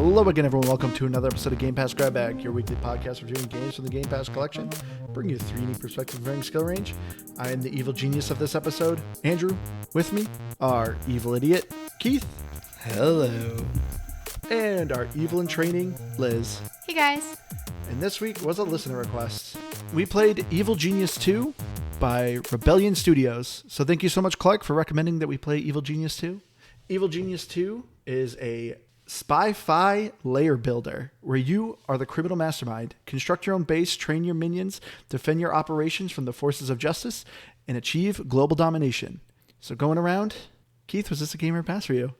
Hello again, everyone. Welcome to another episode of Game Pass Grab Bag, your weekly podcast reviewing games from the Game Pass collection, bringing you three unique perspectives of varying skill range. I am the evil genius of this episode, Andrew. With me, our evil idiot, Keith. Hello. And our evil in training, Liz. Hey guys. And this week was a listener request. We played Evil Genius 2 by Rebellion Studios. So thank you so much, Clark, for recommending that we play Evil Genius 2. Evil Genius 2 is a spy-fi lair builder where you are the criminal mastermind. Construct your own base, train your minions, defend your operations from the forces of justice, and achieve global domination. So going around, Keith, was this a game or pass for you?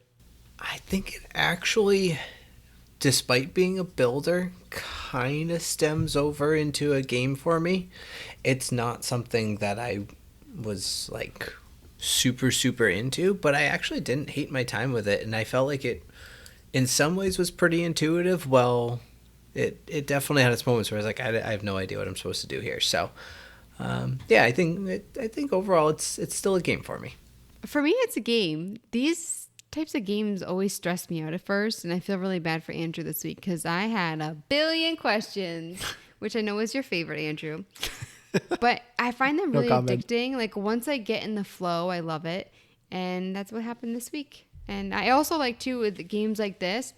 I think it actually, despite being a builder, kind of stems over into a game for me. It's not something that I was like super into, but I actually didn't hate my time with it, and I felt like it in some ways was pretty intuitive. Well, it definitely had its moments where I was like, I have no idea what I'm supposed to do here. So yeah, I think overall it's still a game for me. For me, it's a game. These types of games always stress me out at first, and I feel really bad for Andrew this week because I had a billion questions, which I know is your favorite, Andrew. But I find them really addicting. Like once I get in the flow, I love it. And that's what happened this week. And I also like too with games like this,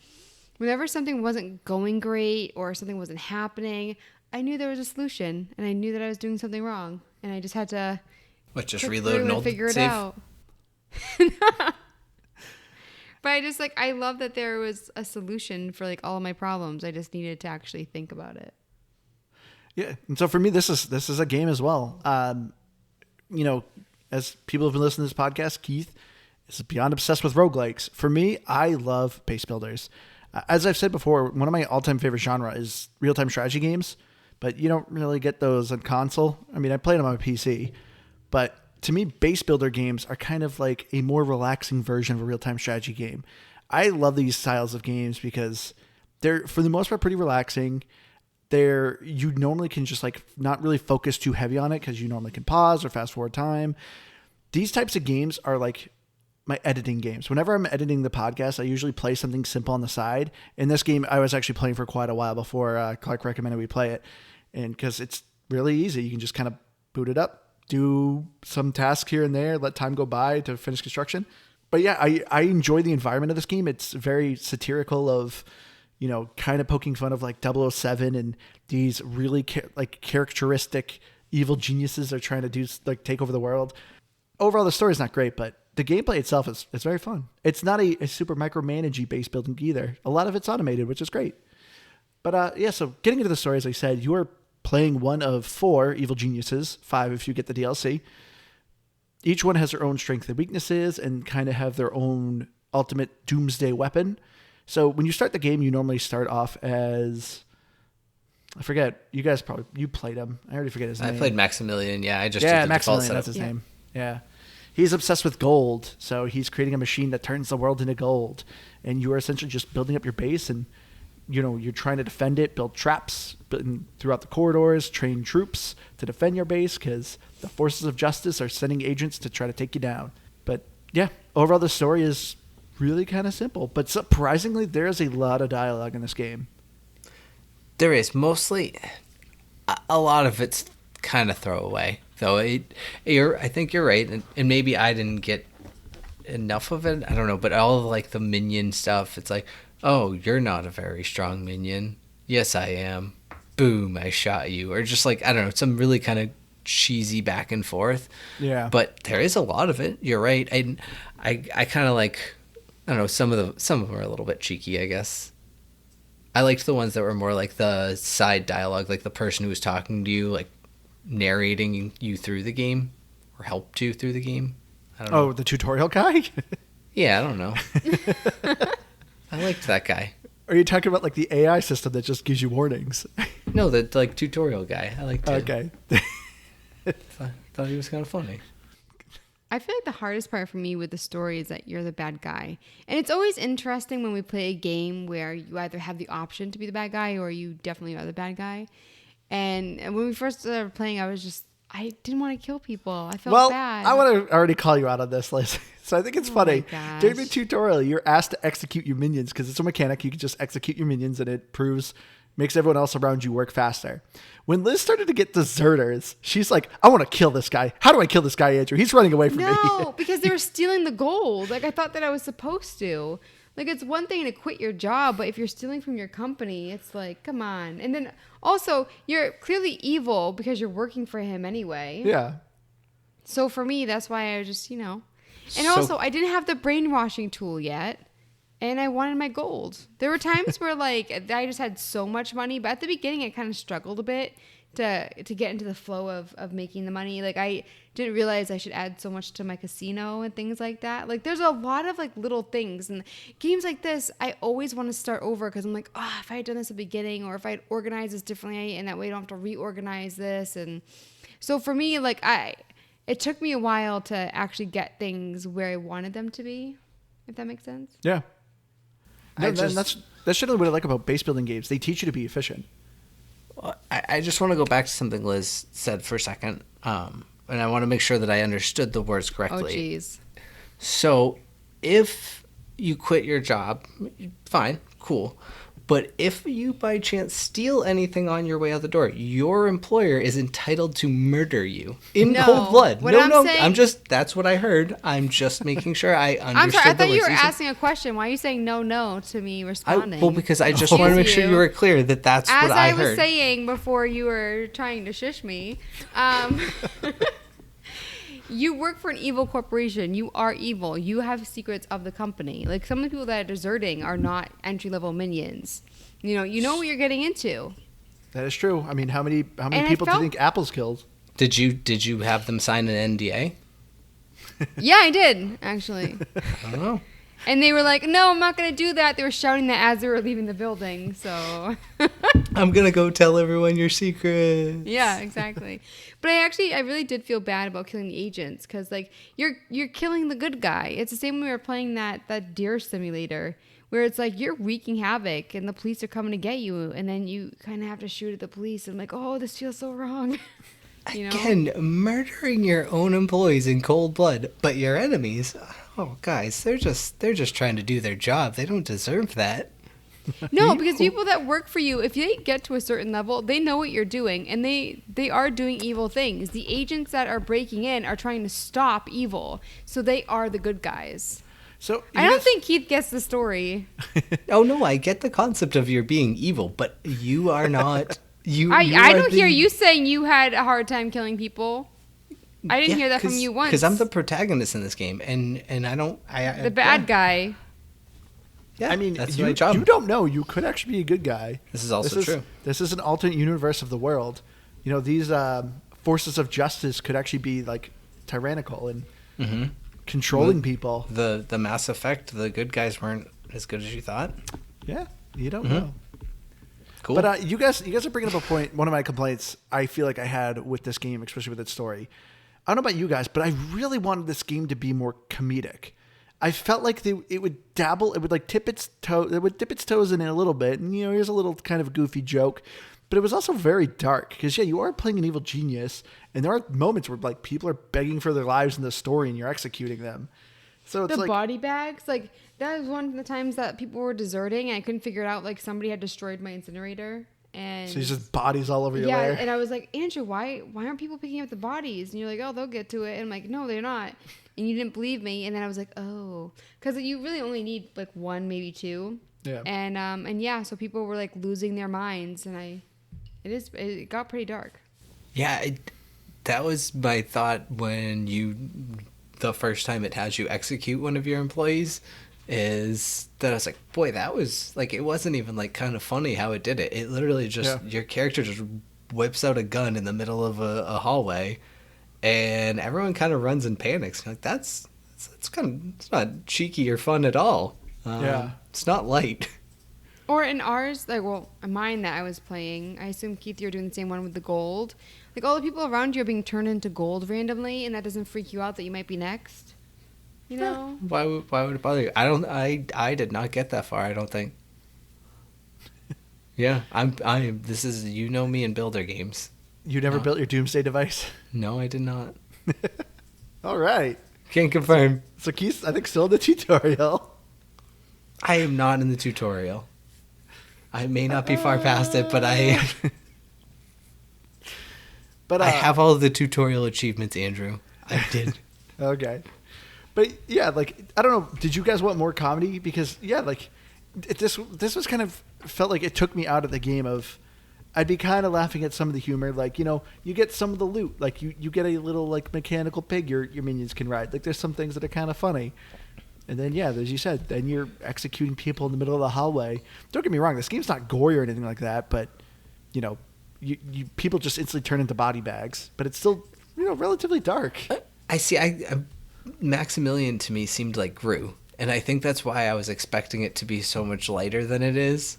whenever something wasn't going great or something wasn't happening, I knew there was a solution and I knew that I was doing something wrong. And I just had to just reload an old figure it save? out. But I love that there was a solution for like all of my problems. I just needed to actually think about it. Yeah, and so for me, this is a game as well. You know, as people have been listening to this podcast, Keith is beyond obsessed with roguelikes. For me, I love base builders. As I've said before, one of my all-time favorite genre is real-time strategy games, but you don't really get those on console. I mean, I played them on a PC, but to me, base builder games are kind of like a more relaxing version of a real-time strategy game. I love these styles of games because they're, for the most part, pretty relaxing. You normally can just like not really focus too heavy on it because you normally can pause or fast forward time. These types of games are like my editing games. Whenever I'm editing the podcast, I usually play something simple on the side. In this game, I was actually playing for quite a while before Clark recommended we play it. And because it's really easy, you can just kind of boot it up, do some tasks here and there, let time go by to finish construction. But yeah, I enjoy the environment of this game. It's very satirical of, you know, kind of poking fun of like 007 and these really characteristic evil geniuses are trying to do like take over the world. Overall, the story is not great, but the gameplay itself is very fun. It's not a super micromanagey base building either. A lot of it's automated, which is great. But yeah, so getting into the story, as I said, you are playing one of 4 evil geniuses, 5 if you get the DLC. Each one has their own strengths and weaknesses and kind of have their own ultimate doomsday weapon. So when you start the game, you normally start off as, I forget, you played him. I already forget his name. I played Maximilian. Yeah, I just did the Maximilian, that's his name. Yeah. He's obsessed with gold, so he's creating a machine that turns the world into gold. And you are essentially just building up your base and, you know, you're trying to defend it, build traps throughout the corridors, train troops to defend your base because the forces of justice are sending agents to try to take you down. But yeah, overall the story is really kind of simple, but surprisingly, there's a lot of dialogue in this game. There is. Mostly, a lot of it's kind of throwaway, though. I think you're right, and maybe I didn't get enough of it. I don't know, but all of like the minion stuff, it's like, oh, you're not a very strong minion. Yes, I am. Boom, I shot you. Or just like, I don't know, some really kind of cheesy back and forth. Yeah. But there is a lot of it. You're right. I kind of like, I don't know, some of them are a little bit cheeky, I guess. I liked the ones that were more like the side dialogue, like the person who was talking to you, like narrating you through the game or helped you through the game. I don't know. Oh, the tutorial guy? Yeah, I don't know. I liked that guy. Are you talking about like the AI system that just gives you warnings? No, the like tutorial guy. I liked him. Okay. Thought he was kind of funny. I feel like the hardest part for me with the story is that you're the bad guy. And it's always interesting when we play a game where you either have the option to be the bad guy or you definitely are the bad guy. And when we first started playing, I was just I didn't want to kill people. I felt Well, bad. I want to already call you out on this, Liz. So I think it's funny. gosh. During the tutorial, you're asked to execute your minions because it's a mechanic. You can just execute your minions and it makes everyone else around you work faster. When Liz started to get deserters, she's like, I want to kill this guy. How do I kill this guy, Andrew? He's running away from me. No, because they were stealing the gold. Like, I thought that I was supposed to. Like, it's one thing to quit your job, but if you're stealing from your company, it's like, come on. And then also, you're clearly evil because you're working for him anyway. Yeah. So for me, that's why I just, And So- also, I didn't have the brainwashing tool yet. And I wanted my gold. There were times where, like, I just had so much money. But at the beginning, I kind of struggled a bit to get into the flow of making the money. Like, I didn't realize I should add so much to my casino and things like that. Like, there's a lot of, like, little things. And games like this, I always want to start over because I'm like, if I had done this at the beginning or if I had organized this differently and that way I don't have to reorganize this. And so for me, like, it took me a while to actually get things where I wanted them to be, if that makes sense. Yeah. I That's generally what I like about base building games. They teach you to be efficient. I just want to go back to something Liz said for a second, and I want to make sure that I understood the words Oh, correctly. jeez. So, if you quit your job, fine, cool. But if you by chance steal anything on your way out the door, your employer is entitled to murder you in No. cold blood. What I'm saying- I'm just, that's what I heard. I'm just making sure I understood I'm sorry. I thought the you were words said. asking a question. Why are you saying no to me responding? Well, because I just Excuse want to make sure you you. were clear that that's As what I I was heard. saying before you were trying to shush me, you work for an evil corporation. You are evil. You have secrets of the company. Like, some of the people that are deserting are not entry-level minions. You know what you're getting into. That is true. I mean, how many I people do you felt- think Apple's killed? Did you have them sign an NDA? Yeah, I did, actually. I don't know. And they were like, no, I'm not going to do that. They were shouting that as they were leaving the building. So, I'm gonna go tell everyone your secret. yeah, exactly. But I really did feel bad about killing the agents because, like, you're killing the good guy. It's the same when we were playing that deer simulator where it's like you're wreaking havoc and the police are coming to get you. And then you kind of have to shoot at the police. And I'm like, oh, this feels so wrong. Again, murdering your own employees in cold blood, but your enemies, oh guys, they're just trying to do their job. They don't deserve that. No, because people that work for you, if they get to a certain level, they know what you're doing, and they are doing evil things. The agents that are breaking in are trying to stop evil, so they are the good guys. So I don't think Keith gets the story. Oh no, I get the concept of your being evil, but you are not. You. I don't hear you saying you had a hard time killing people. I didn't hear that from you once. Because I'm the protagonist in this game, and I don't. the bad guy. Yeah, I mean, that's you, my job. you don't know. You could actually be a good guy. This is also true. This is an alternate universe of the world. You know, these forces of justice could actually be like tyrannical and controlling people. The Mass Effect, the good guys weren't as good as you thought. Yeah, you don't know. Cool. But you guys are bringing up a point. One of my complaints I feel like I had with this game, especially with its story. I don't know about you guys, but I really wanted this game to be more comedic. I felt like it would dabble, it would like dip its toes in it a little bit, and here's a little kind of goofy joke, but it was also very dark because you are playing an evil genius, and there are moments where like people are begging for their lives in the story, and you're executing them. So it's The like body bags, like that was one of the times that people were deserting, and I couldn't figure it out. Like somebody had destroyed my incinerator, and so it's just bodies all over your yeah, lair. and I was like, Andrew, why aren't people picking up the bodies? And you're like, oh, they'll get to it. And I'm like, no, they're not. And you didn't believe me. And then I was like, oh, because you really only need like one, maybe two. Yeah. And yeah, so people were like losing their minds, and it got pretty dark. Yeah, that was my thought when the first time it has you execute one of your employees, is that I was like, boy, that was like, it wasn't even like kind of funny how it did it. It literally just, your character just whips out a gun in the middle of a hallway, and everyone kind of runs and panics. Like that's it's not cheeky or fun at all. It's not light. Or in ours, like, well, mine that I was playing, I assume, Keith, you're doing the same one with the gold. Like, all the people around you are being turned into gold randomly, and that doesn't freak you out that you might be next? You know? Why would it bother you? I did not get that far, I don't think. Yeah, this is, me in builder games. You never No. built your doomsday device? No, I did not. All right. Can't confirm. So Keith's, I think, still in the tutorial. I am not in the tutorial. I may not be far past it, but I But I have all the tutorial achievements, Andrew. I did. Okay. But yeah, like, I don't know. Did you guys want more comedy? Because yeah, like this was kind of felt like it took me out of the game of. I'd be kind of laughing at some of the humor, like, you know, you get some of the loot, like you get a little like mechanical pig your minions can ride. Like there's some things that are kind of funny. And then yeah, as you said, then you're executing people in the middle of the hallway. Don't get me wrong, this game's not gory or anything like that, but you know, you people just instantly turn into body bags, but it's still, you know, relatively dark. I see. Maximilian to me seemed like Gru, and I think that's why I was expecting it to be so much lighter than it is.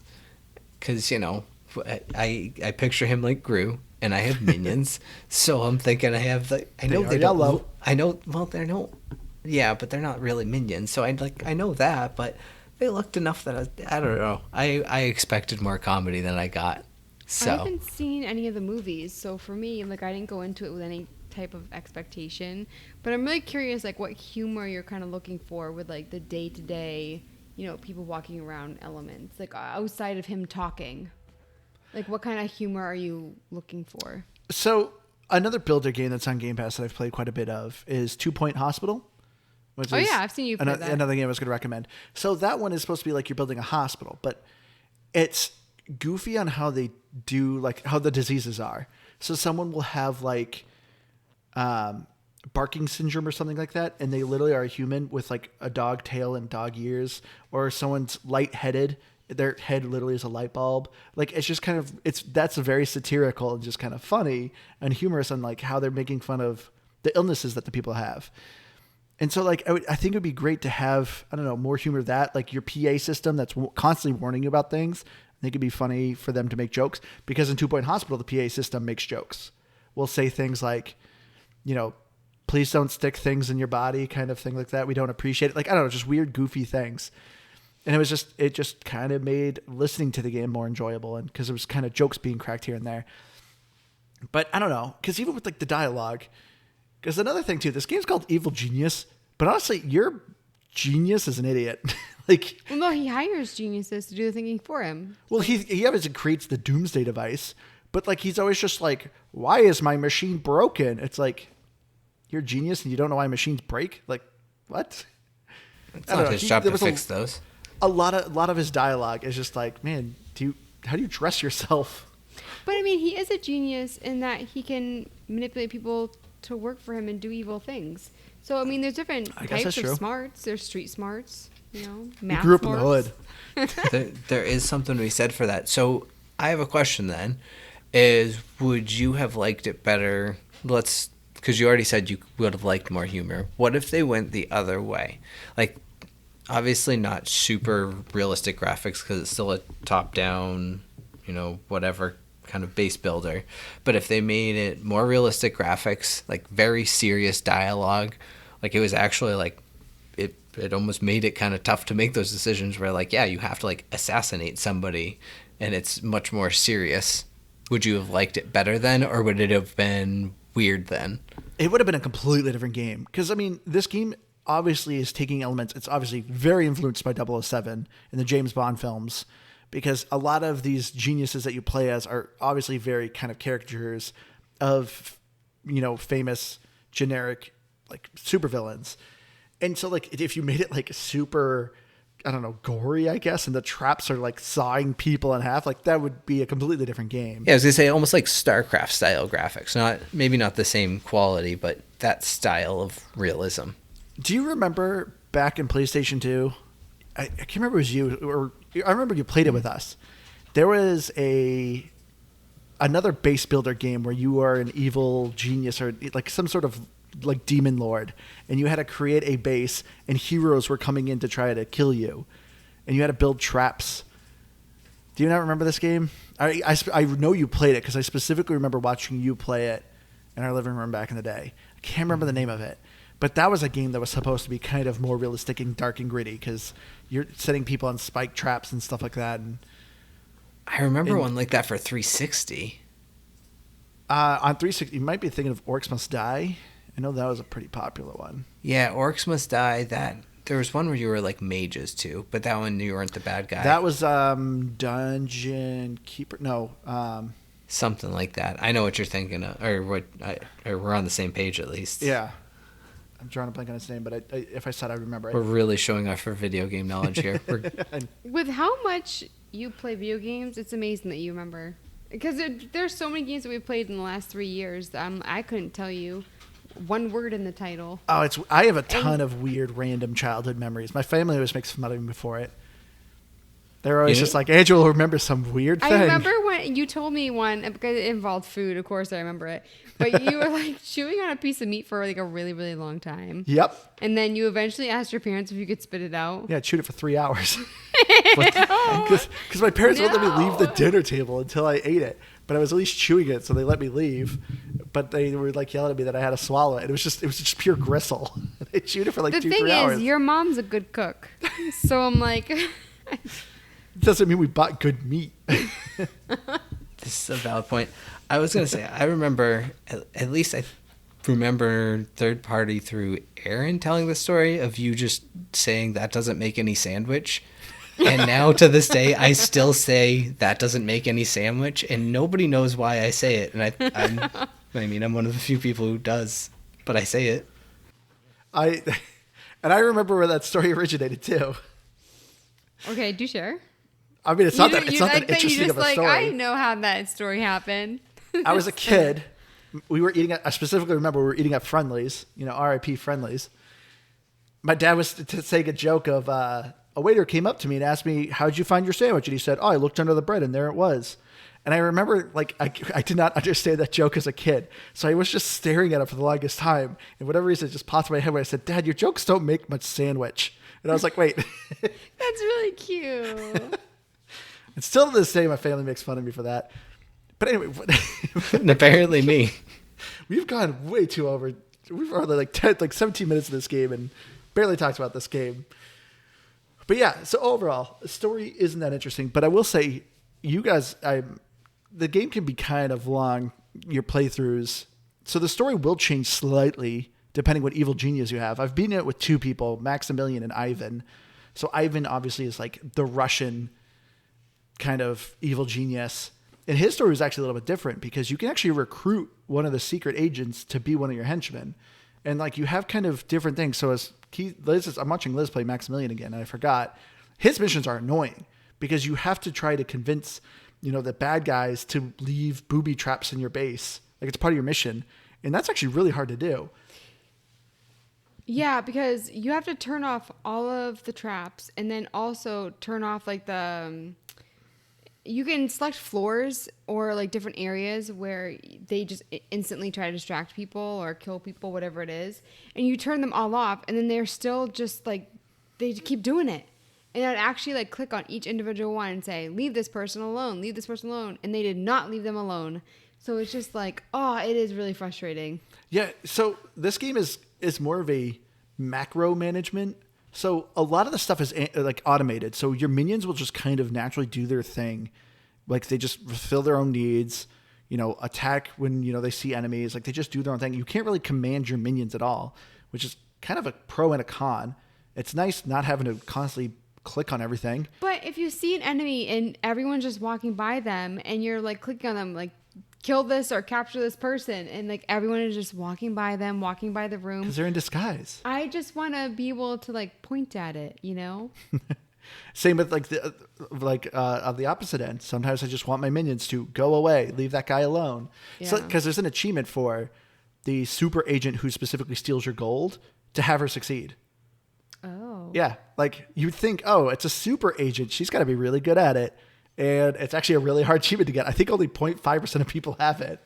Because you know, I picture him like Gru, and I have minions, so I'm thinking I have the. I know they don't. Yellow. I know. Well, they're no. Yeah, but they're not really minions, so I know that, but they looked enough that I don't know. I expected more comedy than I got. So I haven't seen any of the movies, so for me, like, I didn't go into it with any type of expectation. But I'm really curious, like, what humor you're kind of looking for with, like, the day-to-day, you know, people walking around elements, like, outside of him talking. Like, what kind of humor are you looking for? So another builder game that's on Game Pass that I've played quite a bit of is 2 Point Hospital. Which Oh, is yeah, I've seen you play that. Another game I was going to recommend. So that one is supposed to be like you're building a hospital, but it's goofy on how they do, like how the diseases are. So someone will have like barking syndrome or something like that, and they literally are a human with like a dog tail and dog ears, or someone's lightheaded. Their head literally is a light bulb. Like it's just kind of that's very satirical and just kind of funny and humorous on like how they're making fun of the illnesses that the people have. And so, like, I think it would be great to have, I don't know, more humor of that, like your PA system that's constantly warning you about things. I think it'd be funny for them to make jokes because in 2 Point Hospital, the PA system makes jokes. We'll say things like, you know, please don't stick things in your body, kind of thing like that. We don't appreciate it. Like, I don't know, just weird, goofy things. And it just kind of made listening to the game more enjoyable, and because it was kind of jokes being cracked here and there. But I don't know, because even with like the dialogue, because another thing too, this game's called Evil Genius, but honestly, your genius is an idiot. Like, Well, no, he hires geniuses to do the thinking for him. well, he obviously creates the doomsday device, but like he's always just like, why is my machine broken? It's like, you're a genius and you don't know why machines break. Like, what? it's I don't not know. his job There to was fix those. A lot of his dialogue is just like, man, how do you dress yourself? But I mean, he is a genius in that he can manipulate people to work for him and do evil things. So I mean, there's different I guess types that's of true. smarts. There's street smarts, you know, He math grew up in the smarts. hood. There is something to be said for that. So I have a question then. Is would you have liked it better? Because you already said you would have liked more humor. What if they went the other way? Like, obviously not super realistic graphics because it's still a top-down, you know, whatever kind of base builder. But if they made it more realistic graphics, like very serious dialogue, like it was actually like it almost made it kind of tough to make those decisions where like, yeah, you have to like assassinate somebody and it's much more serious. Would you have liked it better then, or would it have been weird then? It would have been a completely different game. Because, I mean, this game obviously is taking elements. It's obviously very influenced by 007 and the James Bond films. Because a lot of these geniuses that you play as are obviously very kind of caricatures of, you know, famous, generic, like, supervillains. And so, like, if you made it, like, super, I don't know, gory, I guess, and the traps are, like, sawing people in half, like, that would be a completely different game. Yeah, I was gonna say almost like StarCraft style graphics. Maybe not the same quality, but that style of realism. Do you remember back in PlayStation 2? I can't remember if it was you, or I remember you played it with us. There was another base builder game where you are an evil genius or like some sort of like demon lord, and you had to create a base, and heroes were coming in to try to kill you, and you had to build traps. Do you not remember this game? I know you played it because I specifically remember watching you play it in our living room back in the day. I can't remember the name of it. But that was a game that was supposed to be kind of more realistic and dark and gritty because you're setting people on spike traps and stuff like that. And I remember one like that for 360. On 360, you might be thinking of Orcs Must Die. I know that was a pretty popular one. Yeah, Orcs Must Die. That there was one where you were like mages too, but that one you weren't the bad guy. That was Dungeon Keeper. No. Something like that. I know what you're thinking of, or we're on the same page at least. Yeah. I'm drawing a blank on his name, but if I said I remember it. We're really showing off our video game knowledge here. With how much you play video games, it's amazing that you remember. Because there's so many games that we've played in the last 3 years. I couldn't tell you one word in the title. Oh, I have a ton of weird, random childhood memories. My family always makes fun of me for it. They're always just like, Andrew will remember some weird thing. I remember when you told me one, because it involved food, of course I remember it. But you were like chewing on a piece of meat for like a really, really long time. Yep. And then you eventually asked your parents if you could spit it out. Yeah, I chewed it for 3 hours. Because my parents wouldn't let me leave the dinner table until I ate it. But I was at least chewing it, so they let me leave. But they were like yelling at me that I had to swallow it. It was just pure gristle. They chewed it for like 2-3 hours. The thing is, your mom's a good cook. So I'm like... Doesn't mean we bought good meat. This is a valid point. I was going to say, I remember, at least I remember third party through Aaron telling the story of you just saying that doesn't make any sandwich. And now to this day, I still say that doesn't make any sandwich. And nobody knows why I say it. And I'm one of the few people who does, but I say it. I remember where that story originated too. Okay, do share. I mean, it's not that interesting of a story. I know how that story happened. I was a kid. We were eating I specifically remember we were eating at Friendly's, RIP Friendly's. My dad was saying a joke of a waiter came up to me and asked me, "How'd you find your sandwich?" And he said, "Oh, I looked under the bread and there it was." And I remember I did not understand that joke as a kid. So I was just staring at it for the longest time. And whatever reason, it just popped in my head when I said, "Dad, your jokes don't make much sandwich." And I was like, wait. That's really cute. And still to this day, my family makes fun of me for that. But anyway. And apparently me. We've gone way too over. We've already like 17 minutes of this game and barely talked about this game. But yeah, so overall, the story isn't that interesting. But I will say, you guys, the game can be kind of long, your playthroughs. So the story will change slightly depending what evil genius you have. I've beaten it with 2 people, Maximilian and Ivan. So Ivan obviously is like the Russian kind of evil genius. And his story was actually a little bit different because you can actually recruit one of the secret agents to be one of your henchmen. And like you have kind of different things. So as I'm watching Liz play Maximilian again, and I forgot, his missions are annoying because you have to try to convince, the bad guys to leave booby traps in your base. Like it's part of your mission. And that's actually really hard to do. Yeah, because you have to turn off all of the traps and then also turn off like you can select floors or like different areas where they just instantly try to distract people or kill people, whatever it is. And you turn them all off and then they're still just like, they keep doing it. And I'd actually like click on each individual one and say, leave this person alone, leave this person alone. And they did not leave them alone. So it's just like, it is really frustrating. Yeah. So this game is more of a macro management. So a lot of the stuff is like automated. So your minions will just kind of naturally do their thing. Like they just fulfill their own needs, attack when, they see enemies. Like they just do their own thing. You can't really command your minions at all, which is kind of a pro and a con. It's nice not having to constantly click on everything. But if you see an enemy and everyone's just walking by them and you're like clicking on them, like kill this or capture this person, and like everyone is just walking by them, walking by the room because they're in disguise. I just want to be able to like point at it, Same with like of the opposite end. Sometimes I just want my minions to go away, leave that guy alone. Yeah. So because there's an achievement for the super agent who specifically steals your gold to have her succeed. Oh. Yeah, like you'd think, it's a super agent. She's got to be really good at it. And it's actually a really hard achievement to get. I think only 0.5% of people have it.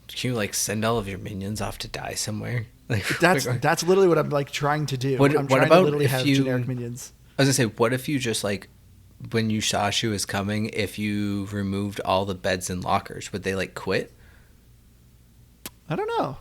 Can you like send all of your minions off to die somewhere? Like that's literally what I'm like trying to do. What about to literally if have generic minions. I was gonna say, what if you just like when you saw she was coming, if you removed all the beds and lockers, would they like quit? I don't know.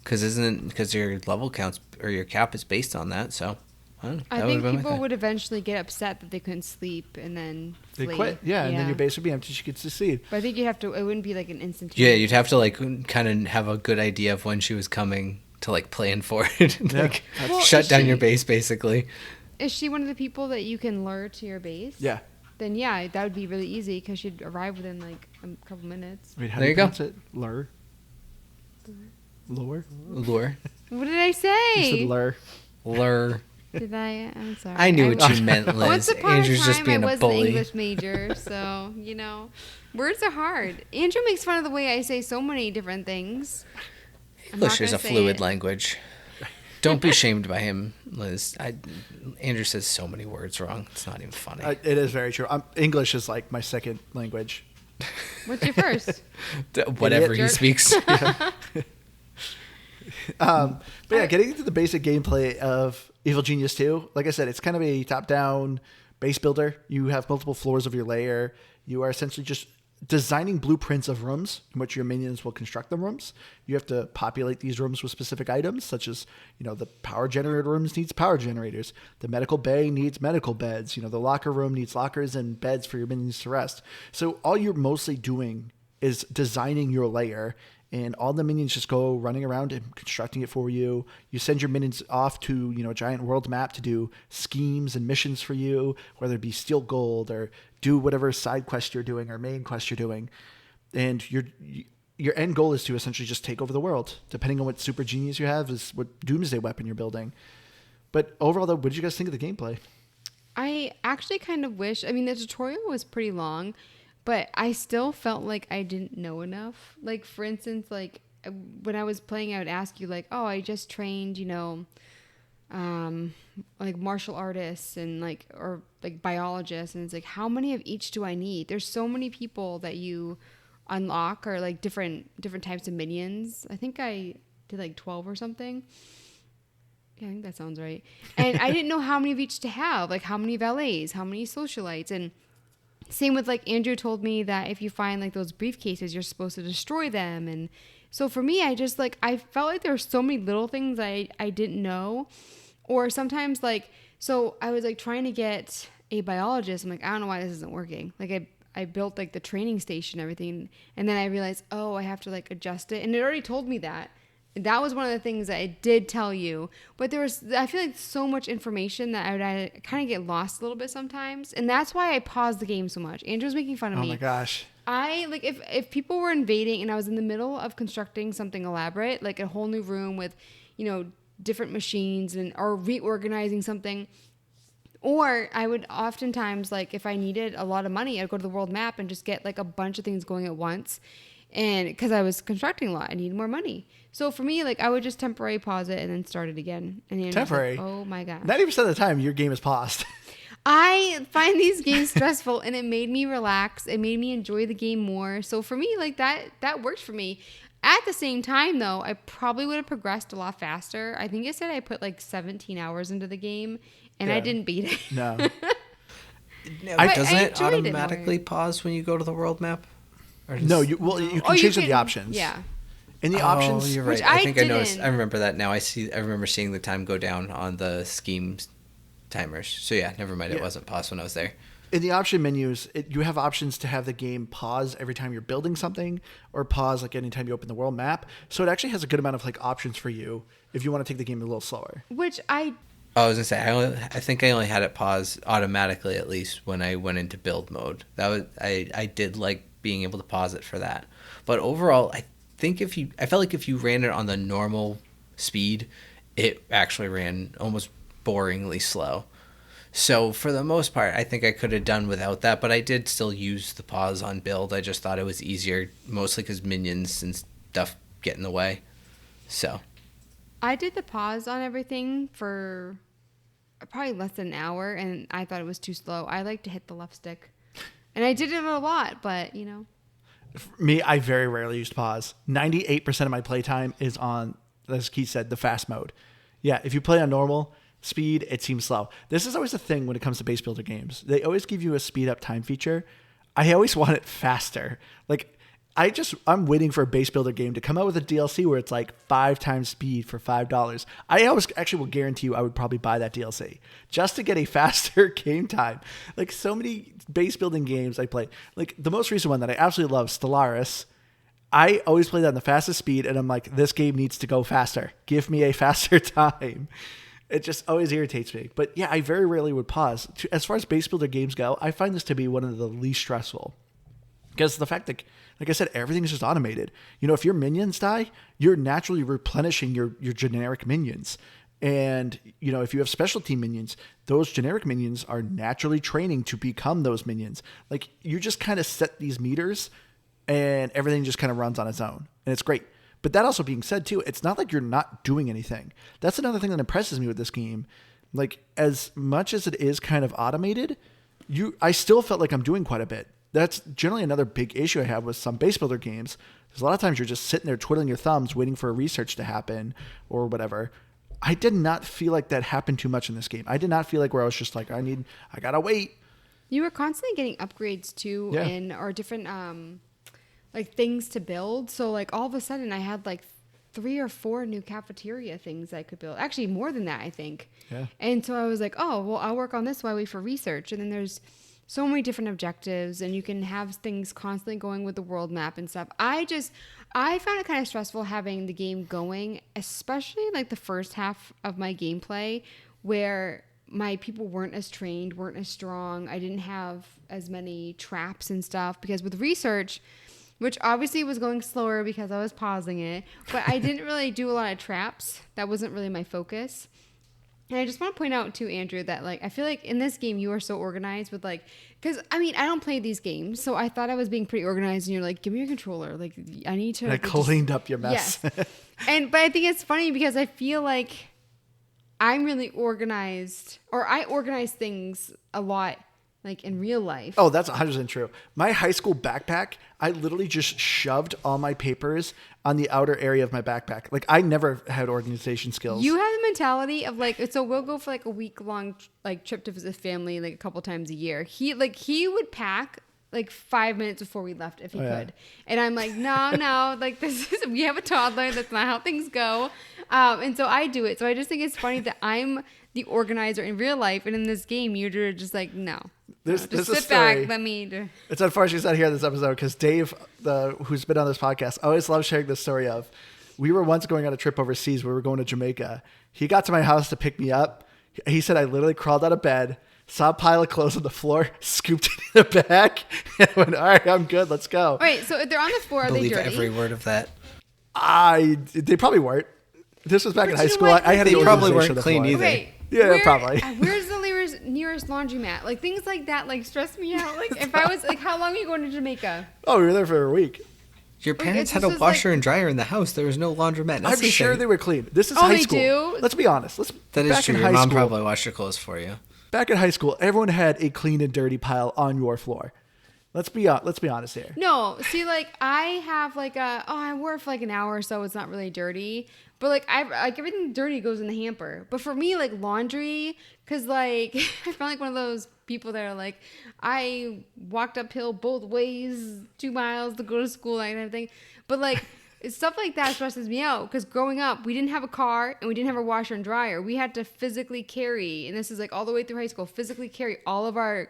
Because your level counts or your cap is based on that. So I don't know. I That think would've been my people thing. would eventually get upset that they couldn't sleep and then They flee. quit. Yeah, and then your base would be empty. She could succeed. But I think you'd have to. It wouldn't be like an instantaneous. Yeah, you'd have to like kind of have a good idea of when she was coming to like plan for it and Yeah. like Well, shut is down your she- base basically. Is she one of the people that you can lure to your base? Yeah. Then yeah, that would be really easy because she'd arrive within like a couple minutes. Wait, how There do you go. pronounce it? Lure? Lure? Lure, What did I You said say? lure. lure. Did I? I'm sorry. I knew what you meant, Once Liz. upon Andrew's a just time, being I a was the bully. English major, so words are hard. Andrew makes fun of the way I say so many different things. I'm not English is a gonna say fluid it. language. Don't be shamed by him, Liz. Andrew says so many words wrong. It's not even funny. It is very true. English is like my second language. What's your first? Whatever Idiot he jerk. speaks. But yeah, getting into the basic gameplay of Evil Genius 2, like I said, it's kind of a top-down base builder. You have multiple floors of your lair. You are essentially just designing blueprints of rooms in which your minions will construct the rooms. You have to populate these rooms with specific items, such as, the power generator rooms needs power generators. The medical bay needs medical beds. The locker room needs lockers and beds for your minions to rest. So all you're mostly doing is designing your lair, and all the minions just go running around and constructing it for you. You send your minions off to, a giant world map to do schemes and missions for you, whether it be steal gold or do whatever side quest you're doing or main quest you're doing. And your end goal is to essentially just take over the world. Depending on what super genius you have is what doomsday weapon you're building. But overall, though, what did you guys think of the gameplay? I actually kind of wish. I mean, the tutorial was pretty long, but I still felt like I didn't know enough. Like, for instance, like when I was playing, I would ask you, like, oh, I just trained, like martial artists and or biologists. And it's like, how many of each do I need? There's so many people that you unlock or like different types of minions. I think I did like 12 or something. Yeah, I think that sounds right. And I didn't know how many of each to have, like how many valets, how many socialites. And same with like Andrew told me that if you find like those briefcases, you're supposed to destroy them. And so for me, I just I felt like there were so many little things I didn't know. Or sometimes so I was like trying to get a biologist. I'm like, I don't know why this isn't working. Like I built like the training station and everything. And then I realized, oh, I have to like adjust it. And it already told me that. That was one of the things that it did tell you. But I feel like so much information that I kind of get lost a little bit sometimes. And that's why I paused the game so much. Andrew's making fun of me. Oh my gosh. I if people were invading and I was in the middle of constructing something elaborate, like a whole new room with, different machines or reorganizing something. Or I would oftentimes, if I needed a lot of money, I'd go to the world map and just get a bunch of things going at once. And because I was constructing a lot, I needed more money. So for me, I would just temporarily pause it and then start it again. And Andrew's Temporary? oh my gosh. 90% of the time, your game is paused. I find these games stressful and it made me relax. It made me enjoy the game more. So for me, that worked for me. At the same time, though, I probably would have progressed a lot faster. I think it said I put 17 hours into the game and I Yeah. didn't beat it. No. But Doesn't I it enjoyed it automatically more. pause when you go to the world map? Or does- No, you can Oh, change the options. Yeah. In the Oh, options, you're Which right. I I think I noticed. didn't. I remember that now. I remember seeing the time go down on the scheme timers. So yeah, never mind. It Yeah. wasn't paused when I was there. in the option menus, you have options to have the game pause every time you're building something or pause anytime you open the world map. So it actually has a good amount of options for you if you want to take the game a little slower. Which I Oh, I was gonna say I think I only had it pause automatically at least when I went into build mode. That was I did like being able to pause it for that. But overall, I felt like if you ran it on the normal speed, it actually ran almost boringly slow. So for the most part, I think I could have done without that, but I did still use the pause on build. I just thought it was easier, mostly because minions and stuff get in the way. So did the pause on everything for probably less than an hour, and I thought it was too slow. I like to hit the left stick, and I did it a lot, but For me, I very rarely use pause. 98% of my playtime is on, as Keith said, the fast mode. Yeah, if you play on normal speed, it seems slow. This is always the thing when it comes to base builder games. They always give you a speed up time feature. I always want it faster. I'm waiting for a base builder game to come out with a DLC where it's like 5 times speed for $5. I always actually will guarantee you I would probably buy that DLC just to get a faster game time. Like so many base building games I play. Like the most recent one that I absolutely love, Stellaris. I always play that in the fastest speed, and I'm like, this game needs to go faster. Give me a faster time. It just always irritates me. But yeah, I very rarely would pause. As far as base builder games go, I find this to be one of the least stressful. Because the fact that, like I said, everything is just automated. You know, if your minions die, you're naturally replenishing your generic minions. And, you know, if you have specialty minions, those generic minions are naturally training to become those minions. Like, you just kind of set these meters and everything just kind of runs on its own. And it's great. But that also being said, too, it's not like you're not doing anything. That's another thing that impresses me with this game. Like, as much as it is kind of automated, I still felt like I'm doing quite a bit. That's generally another big issue I have with some base builder games. Because a lot of times you're just sitting there twiddling your thumbs waiting for research to happen or whatever. I did not feel like that happened too much in this game. I did not feel like where I was just like, I gotta wait. You were constantly getting upgrades too, Yeah. or different like things to build. So like all of a sudden I had like 3 or 4 new cafeteria things I could build. Actually more than that, I think. Yeah. And so I was like, oh, well, I'll work on this while I wait for research. And then there's so many different objectives, and you can have things constantly going with the world map and stuff. I found it kind of stressful having the game going, especially like the first half of my gameplay where my people weren't as trained, weren't as strong. I didn't have as many traps and stuff because with research, which obviously was going slower because I was pausing it, but I didn't really do a lot of traps. That wasn't really my focus. And I just want to point out too, Andrew, that like I feel like in this game you are so organized with like, because I mean I don't play these games, so I thought I was being pretty organized, and you're like, give me your controller, like I need to. And I cleaned up your mess. Yes, but I think it's funny because I feel like I'm really organized, or I organize things a lot, like in real life. Oh, that's 100% true. My high school backpack, I literally just shoved all my papers on the outer area of my backpack. Like I never had organization skills. You have the mentality of like, so we'll go for like a week-long like trip to visit family like a couple times a year. He would pack like 5 minutes before we left if he could. And I'm like, no, like we have a toddler. That's not how things go. And so I do it. So I just think it's funny that I'm the organizer in real life, and in this game, you're just like, no. This sit back. Let me. It's unfortunate he's not here in this episode because Dave, who's been on this podcast, always loves sharing this story of, we were once going on a trip overseas. We were going to Jamaica. He got to my house to pick me up. He said I literally crawled out of bed, saw a pile of clothes on the floor, scooped it in the back, and went, all right, I'm good. Let's go. All right, so if they're on the floor, are they Believe dirty? every word of that. They probably weren't. This was back in high school. I had They an probably organization weren't of the clean floor. either. Right. Yeah, probably. Where's the nearest laundromat? Like things like that, like stress me out. Like if I was like, how long are you going to Jamaica? Oh, we were there for a week. Your parents it's had a just washer like- and dryer in the house. There was no laundromat necessary. I'm sure they were clean. This is Oh, high they school. do? Let's be honest. That is back true. in Your high mom school, probably washed your clothes for you. Back in high school, everyone had a clean and dirty pile on your floor. Let's be honest here. No, see, like I have like I wore it for like an hour or so. It's not really dirty, but like everything dirty goes in the hamper. But for me, like laundry, because like I feel like one of those people that are like, I walked uphill both ways 2 miles to go to school and everything. But like stuff like that stresses me out because growing up, we didn't have a car and we didn't have a washer and dryer. We had to physically carry, and this is like all the way through high school, physically carry all of our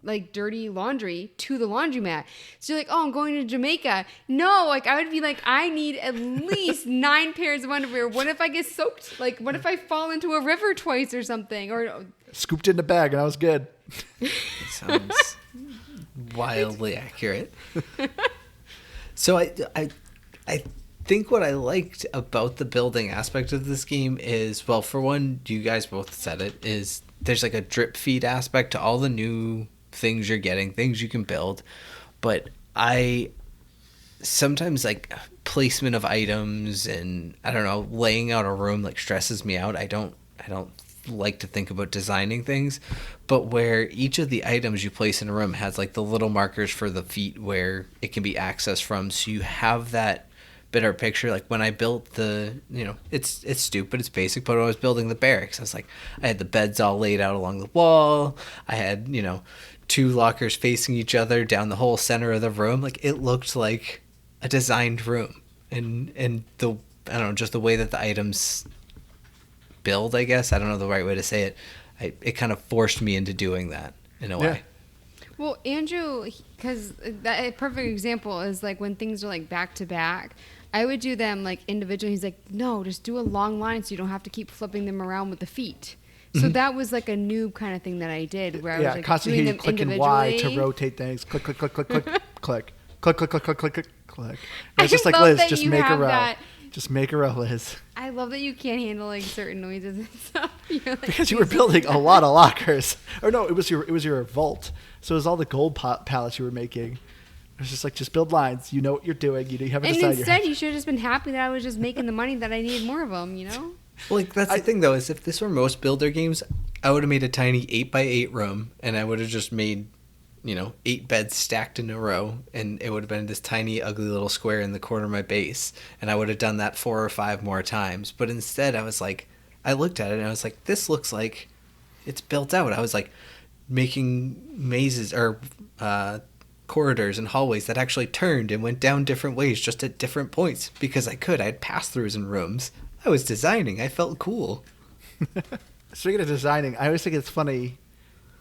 like dirty laundry to the laundromat. So you're like, oh, I'm going to Jamaica. No, like I would be like, I need at least 9 pairs of underwear. What if I get soaked? Like, what if I fall into a river twice or something? Or Scooped in the bag and I was good. It sounds wildly accurate. So I think what I liked about the building aspect of this game is, well, for one, you guys both said it, is there's like a drip feed aspect to all the new things you're getting, things you can build. But I sometimes like placement of items and I don't know, laying out a room like stresses me out. I don't like to think about designing things, but where each of the items you place in a room has like the little markers for the feet where it can be accessed from, so you have that better picture. Like when I built it's stupid, it's basic, but when I was building the barracks, I was like, I had the beds all laid out along the wall, I had 2 lockers facing each other down the whole center of the room. Like it looked like a designed room, and the I don't know, just the way that the items build. I guess I don't know the right way to say it. It kind of forced me into doing that in a way. Well, Andrew, because a perfect example is like when things are like back to back. I would do them like individually. He's like, no, just do a long line so you don't have to keep flipping them around with the feet. So that was like a noob kind of thing that I did, where I was like constantly doing them clicking Y to rotate things. Click, click, click, click, click, click, click, click, click, click, click, click, click. It's just like, Liz, just make a row. That. Just make a row, Liz. I love that you can't handle like certain noises and stuff. Like, because you were building a lot of lockers, or no, it was your vault. So it was all the gold pallets you were making. It was just like, just build lines. You know what you're doing. You haven't decided. And instead, you should have just been happy that I was just making the money that I needed more of them. You know. Well, like that's the thing though, is if this were most builder games, I would have made a tiny 8x8 room, and I would have just made, 8 beds stacked in a row, and it would have been this tiny, ugly little square in the corner of my base, and I would have done that 4 or 5 more times. But instead, I was like, I looked at it and I was like, this looks like it's built out. I was like making mazes or corridors and hallways that actually turned and went down different ways just at different points because I could. I had pass-throughs in rooms. I was designing. I felt cool. Speaking of designing, I always think it's funny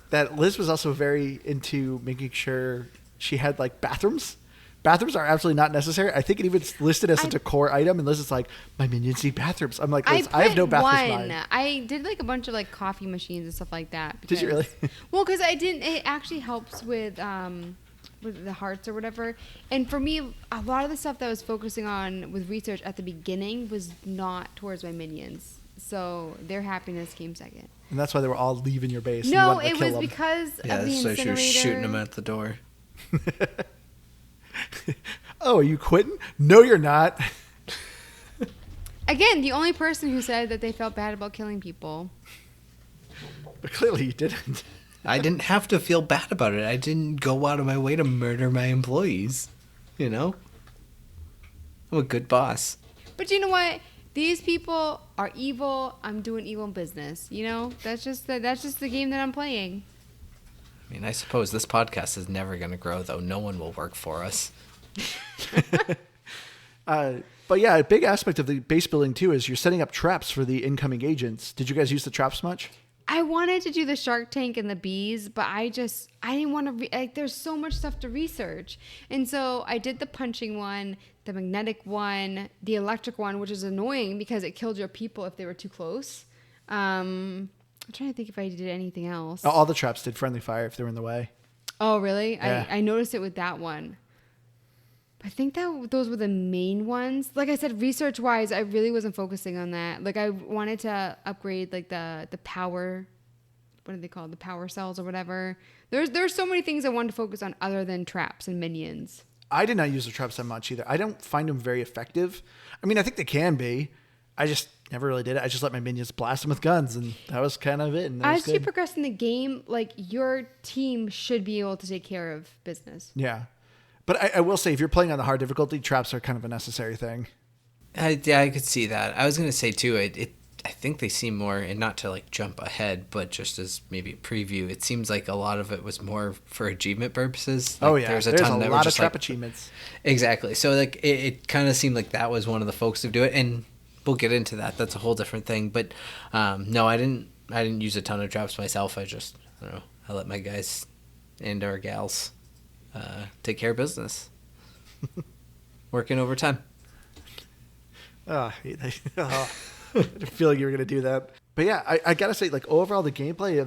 that Liz was also very into making sure she had like bathrooms. Bathrooms are absolutely not necessary. I think it even listed as such a core item, and Liz is like, my minions need bathrooms. I'm like, Liz, I have no bathrooms. I did like a bunch of like coffee machines and stuff like that. Did you really? Well, because I didn't. It actually helps with the hearts or whatever. And for me, a lot of the stuff that I was focusing on with research at the beginning was not towards my minions. So their happiness came second. And that's why they were all leaving your base. No, it was because of the incinerator. So she was shooting them at the door. Oh, are you quitting? No, you're not. Again, the only person who said that they felt bad about killing people. But clearly you didn't. I didn't have to feel bad about it. I didn't go out of my way to murder my employees. I'm a good boss. But you know what? These people are evil. I'm doing evil business. That's just the game that I'm playing. I mean, I suppose this podcast is never going to grow, though. No one will work for us. But yeah, a big aspect of the base building too is you're setting up traps for the incoming agents. Did you guys use the traps much? I wanted to do the Shark Tank and the bees, but I didn't want to, there's so much stuff to research. And so I did the punching one, the magnetic one, the electric one, which is annoying because it killed your people if they were too close. I'm trying to think if I did anything else. All the traps did friendly fire if they were in the way. Oh, really? Yeah. I noticed it with that one. I think that those were the main ones. Like I said, research-wise, I really wasn't focusing on that. Like I wanted to upgrade like the power, what are they called? The power cells or whatever. There's so many things I wanted to focus on other than traps and minions. I did not use the traps that much either. I don't find them very effective. I mean, I think they can be. I just never really did it. I just let my minions blast them with guns, and that was kind of it. And as you progress in the game, like your team should be able to take care of business. Yeah. But I will say, if you're playing on the hard difficulty, traps are kind of a necessary thing. Yeah, I could see that. I was going to say, too, I think they seem more, and not to like jump ahead, but just as maybe a preview, it seems like a lot of it was more for achievement purposes. Like, oh, yeah. There's a lot of trap achievements. Exactly. So like it kind of seemed like that was one of the folks to do it, and we'll get into that. That's a whole different thing. But no, I didn't use a ton of traps myself. I don't know. I let my guys and our gals take care of business. Working overtime. I didn't feel like you were going to do that. But yeah, I got to say, like, overall, the gameplay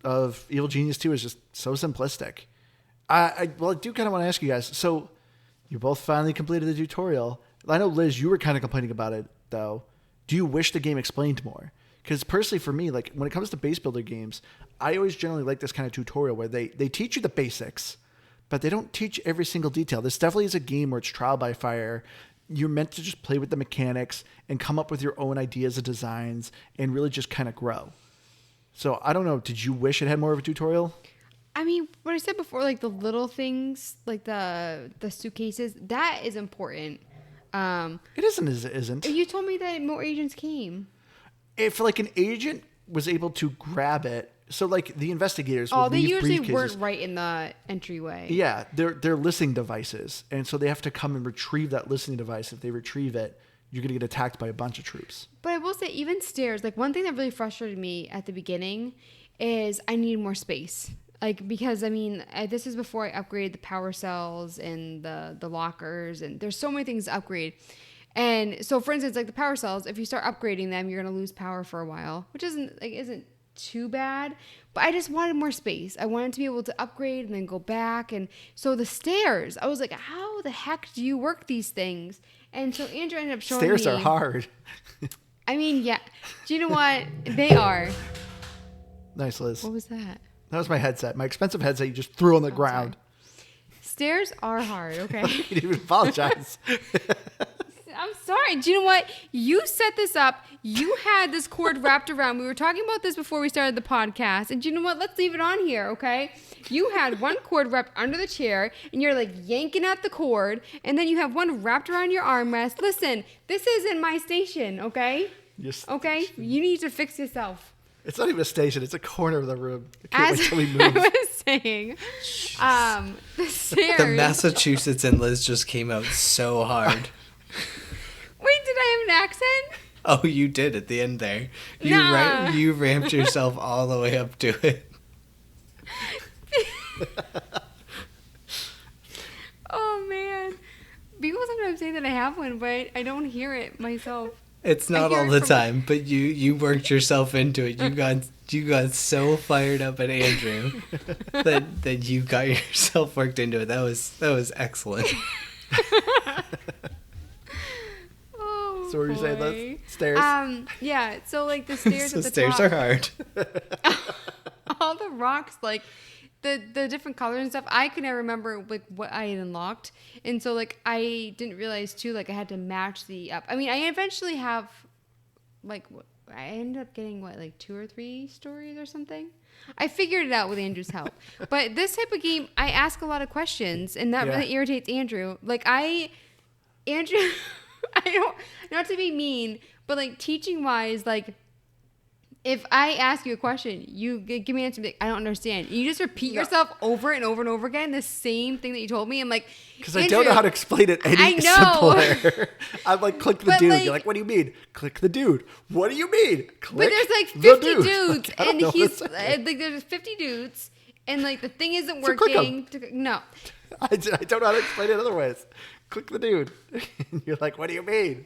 of Evil Genius 2 is just so simplistic. I do kind of want to ask you guys. So you both finally completed the tutorial. I know, Liz, you were kind of complaining about it, though. Do you wish the game explained more? Because personally, for me, like, when it comes to base builder games, I always generally like this kind of tutorial where they teach you the basics, but they don't teach every single detail. This definitely is a game where it's trial by fire. You're meant to just play with the mechanics and come up with your own ideas of designs and really just kind of grow. So I don't know. Did you wish it had more of a tutorial? I mean, what I said before, like the little things, like the suitcases, that is important. It isn't. You told me that more agents came. If like an agent was able to grab it So like the investigators Oh, will they leave usually briefcases. weren't right in the entryway. Yeah, they're listening devices, and so they have to come and retrieve that listening device. If they retrieve it, you're gonna get attacked by a bunch of troops. But I will say, even stairs, like one thing that really frustrated me at the beginning is I need more space. Like, because I mean, this is before I upgraded the power cells and the lockers, and there's so many things to upgrade. And so, for instance, like the power cells, if you start upgrading them, you're gonna lose power for a while, which isn't too bad. But I just wanted more space. I wanted to be able to upgrade and then go back. And so the stairs, I was like, how the heck do you work these things? And so Andrew ended up showing me. Stairs are hard. I mean, yeah. Do you know what? They are. Nice, Liz. What was that? That was my headset. My expensive headset you just threw on the ground. Stairs are hard, okay? You didn't even apologize. I'm sorry. Do you know what? You set this up. You had this cord wrapped around. We were talking about this before we started the podcast. And do you know what? Let's leave it on here, okay? You had one cord wrapped under the chair, and you're like yanking at the cord, and then you have one wrapped around your armrest. Listen, this isn't my station, okay? Yes. Okay? You need to fix yourself. It's not even a station. It's a corner of the room. I can't As wait till we I move. was saying, the stairs. The Massachusetts in Liz just came out so hard. Wait, did I have an accent? Oh, you did at the end there. You Nah. you ramped yourself all the way up to it. Oh man, people sometimes say that I have one, but I don't hear it myself. It's I not hear all it the from- time, but you worked yourself into it. You got so fired up at Andrew that you got yourself worked into it. That was excellent. Oh, So what were you saying, boy. Liz? Stairs? Yeah. So like the stairs So at the stairs top, are hard. all the rocks, like the different colors and stuff. I could never remember like what I had unlocked, and so like I didn't realize too. Like I had to match the up. I mean, I eventually have like I ended up getting like 2 or 3 stories or something. I figured it out with Andrew's help. But this type of game, I ask a lot of questions, and that Yeah. really irritates Andrew. Like Andrew, I don't, not to be mean, but like teaching wise, like if I ask you a question, you give me an answer, like, I don't understand. You just repeat yourself over and over and over again, the same thing that you told me. I'm like, Because I don't know how to explain it any I know. simpler. I'm like, click the But, dude. like- You're like, what do you mean? Click the dude. What do you mean? Click But there's like the 50 dude. dudes, Like, I don't and know what he's to say. like, there's 50 dudes, and like the thing isn't So click 'em. working. No. I don't know how to explain it otherwise. Click the dude. And you're like, what do you mean?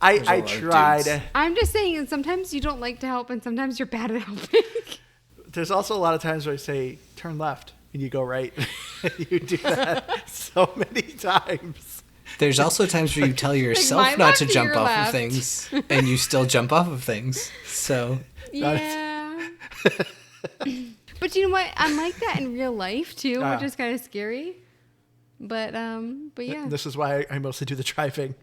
I a lot of tried. dudes. I'm just saying, and sometimes you don't like to help, and sometimes you're bad at helping. There's also a lot of times where I say, turn left, and you go right. You do that so many times. There's also times where you tell yourself my not to left or jump your off left? of things, and you still jump off of things. So Yeah. But you know what? I'm like that in real life too, Ah. which is kind of scary. But yeah. This is why I mostly do the driving.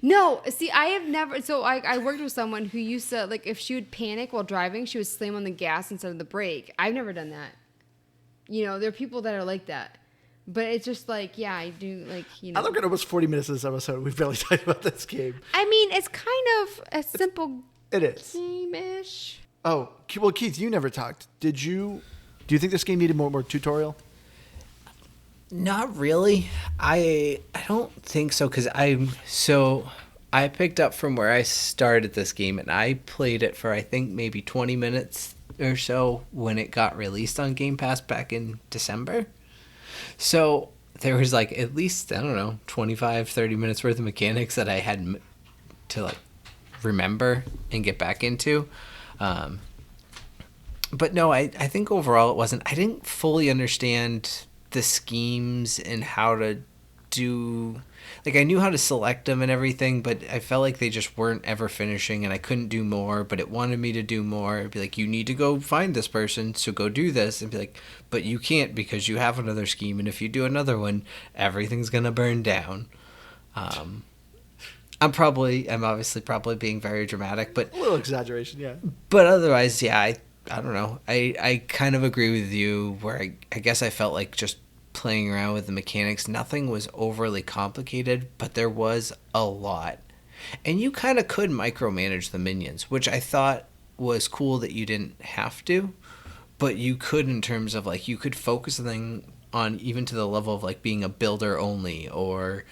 No, see, I have never. So I worked with someone who used to, like, if she would panic while driving, she would slam on the gas instead of the brake. I've never done that. You know, there are people that are like that. But it's just like, yeah, I do, like, you I know. look at almost 40 minutes of this episode. We've barely talked about this game. I mean, it's kind of a simple It is. game-ish. Oh, well, Keith, you never talked. Do you think this game needed more tutorial? not really. I don't think so because I picked up from where I started this game and I played it for I think maybe 20 minutes or so when it got released on Game Pass back in December. So there was like at least, I don't know, 25, 30 minutes worth of mechanics that I had to like remember and get back into. But no, I think overall it wasn't. I didn't fully understand the schemes and how to do. Like I knew how to select them and everything, but I felt like they just weren't ever finishing, and I couldn't do more. But it wanted me to do more. It'd be like, you need to go find this person, so go do this, and be like, but you can't because you have another scheme, and if you do another one, everything's gonna burn down. I'm obviously probably being very dramatic, but A little exaggeration, yeah. but otherwise, yeah, I don't know. I kind of agree with you where I guess I felt like just playing around with the mechanics, nothing was overly complicated, but there was a lot. And you kind of could micromanage the minions, which I thought was cool that you didn't have to. but you could, in terms of like, you could focus a thing on even to the level of like being a builder only, or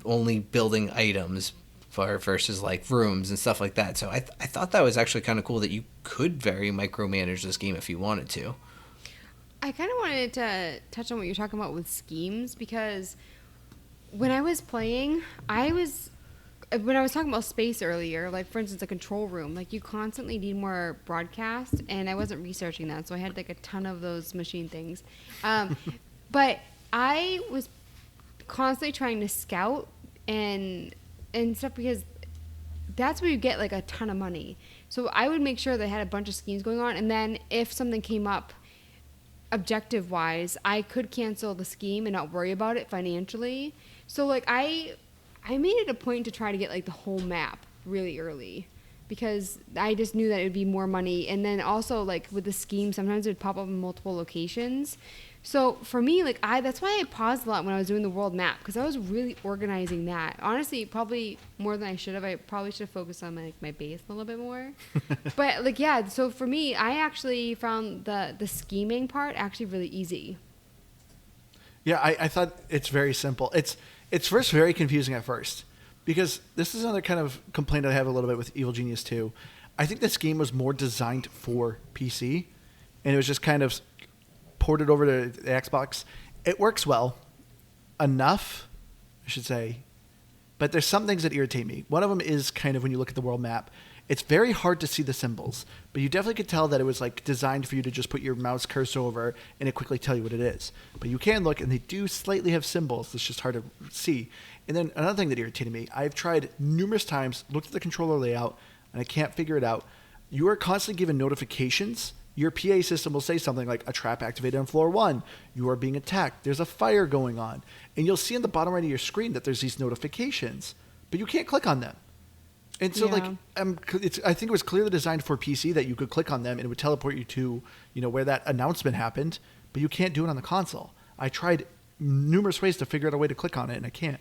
only building items for versus like rooms and stuff like that. So I thought that was actually kind of cool that you could very micromanage this game if you wanted to. I kind of wanted to touch on what you're talking about with schemes, because when I was playing, when I was talking about space earlier, like for instance, a control room, like you constantly need more broadcast, and I wasn't researching that, so I had like a ton of those machine things. But I was constantly trying to scout and stuff, because that's where you get like a ton of money. So I would make sure they had a bunch of schemes going on, and then if something came up objective wise, I could cancel the scheme and not worry about it financially. So like I made it a point to try to get like the whole map really early, because I just knew that it would be more money. And then also like with the scheme, sometimes it would pop up in multiple locations. So for me, like that's why I paused a lot when I was doing the world map, because I was really organizing that. Honestly, probably more than I should have. I probably should have focused on my base a little bit more. But like, yeah, so for me, I actually found the scheming part actually really easy. Yeah, I thought it's very simple. It's first very confusing at first, because this is another kind of complaint I have a little bit with Evil Genius 2. I think this game was more designed for PC, and it was just kind of ported over to the Xbox. It works well enough, I should say, but there's some things that irritate me. One of them is kind of when you look at the world map, it's very hard to see the symbols, but you definitely could tell that it was like designed for you to just put your mouse cursor over and it quickly tell you what it is. But you can look, and they do slightly have symbols. It's just hard to see. And then another thing that irritated me, I've tried numerous times, looked at the controller layout, and I can't figure it out. You are constantly given notifications. Your PA system will say something like, a trap activated on floor 1. You are being attacked. There's a fire going on. And you'll see on the bottom right of your screen that there's these notifications, but you can't click on them. And so, Yeah. I think it was clearly designed for PC that you could click on them and it would teleport you to, where that announcement happened, but you can't do it on the console. I tried numerous ways to figure out a way to click on it, and I can't.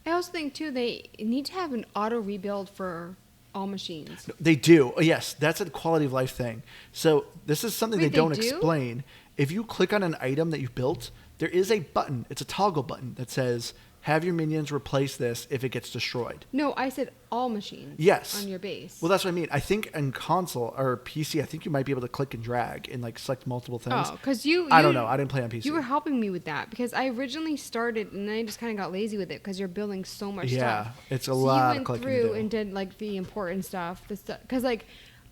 I also think too they need to have an auto rebuild for all machines. They do. Yes, that's a quality of life thing. So this is something Wait, they don't they do? explain. If you click on an item that you've built, there is a button. It's a toggle button that says, have your minions replace this if it gets destroyed. No, I said all machines. Yes. On your base. Well, that's what I mean. I think in console or PC, I think you might be able to click and drag and like select multiple things. Oh, because you I don't know. I didn't play on PC. You were helping me with that, because I originally started and then I just kind of got lazy with it, because you're building so much stuff. Yeah, it's a So lot you of went clicking through to do. and did like the important stuff, because like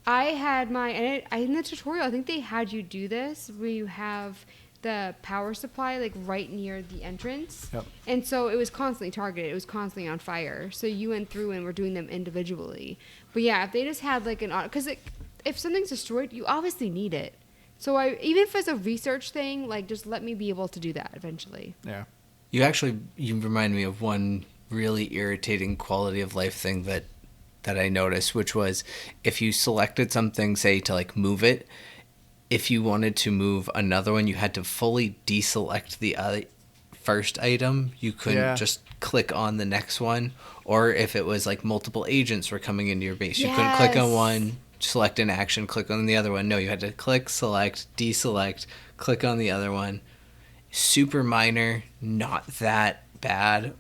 I had in the tutorial, I think they had you do this where you have the power supply like right near the entrance. Yep. And so it was constantly targeted. It was constantly on fire. So you went through and were doing them individually. But yeah, if they just had like an auto, because if something's destroyed, you obviously need it. So even if it's a research thing, like just let me be able to do that eventually. Yeah. You remind me of one really irritating quality of life thing that I noticed, which was if you selected something, say to like move it, if you wanted to move another one, you had to fully deselect the first item. You couldn't just click on the next one. Or if it was like multiple agents were coming into your base, you couldn't click on one, select an action, click on the other one. No, you had to click, select, deselect, click on the other one. Super minor, not that bad,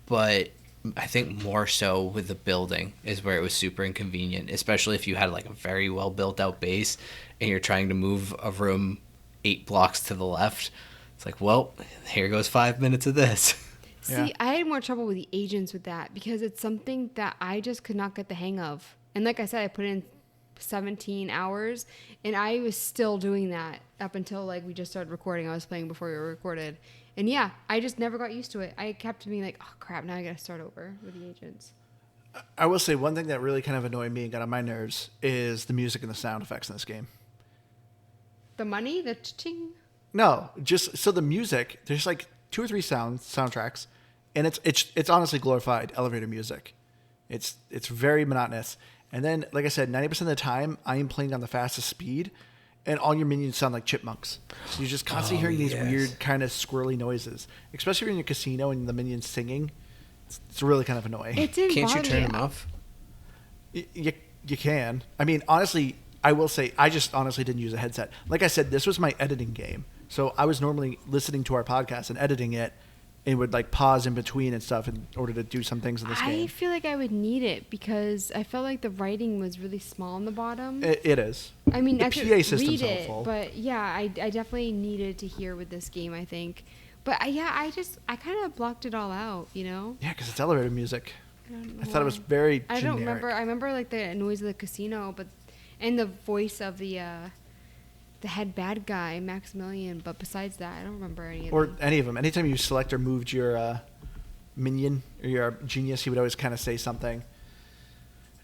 but I think more so with the building is where it was super inconvenient, especially if you had like a very well built out base and you're trying to move a room 8 blocks to the left. It's like, well, here goes 5 minutes of this. Yeah. See, I had more trouble with the agents with that, because it's something that I just could not get the hang of. And like I said, I put in 17 hours and I was still doing that up until like we just started recording. I was playing before we were recorded. And yeah, I just never got used to it. I kept being like, oh crap, now I gotta start over with the agents. I will say one thing that really kind of annoyed me and got on my nerves is the music and the sound effects in this game. The money, the ching. No, just so the music, there's like 2 or 3 soundtracks, and it's honestly glorified elevator music. It's very monotonous. And then, like I said, 90% of the time, I am playing on the fastest speed, and all your minions sound like chipmunks. So you're just constantly hearing these weird kind of squirrely noises, especially when you're in a casino and the minions singing. It's really kind of annoying. It didn't Can't you bother turn me. them off? You can. I mean, honestly, I will say, I just honestly didn't use a headset. Like I said, this was my editing game. So I was normally listening to our podcast and editing it, and would like pause in between and stuff in order to do some things in this game. I feel like I would need it because I felt like the writing was really small on the bottom. It is. I mean, the I could PA read system's it, helpful. but yeah, I definitely needed to hear with this game, I think. But I kind of blocked it all out, you know? Yeah, because it's elevator music. I thought it was why. very I generic. don't remember. I remember like the noise of the casino, and the voice of the head bad guy, Maximilian. But besides that, I don't remember any of Or them. any of them. Anytime you select or moved your minion or your genius, he would always kind of say something.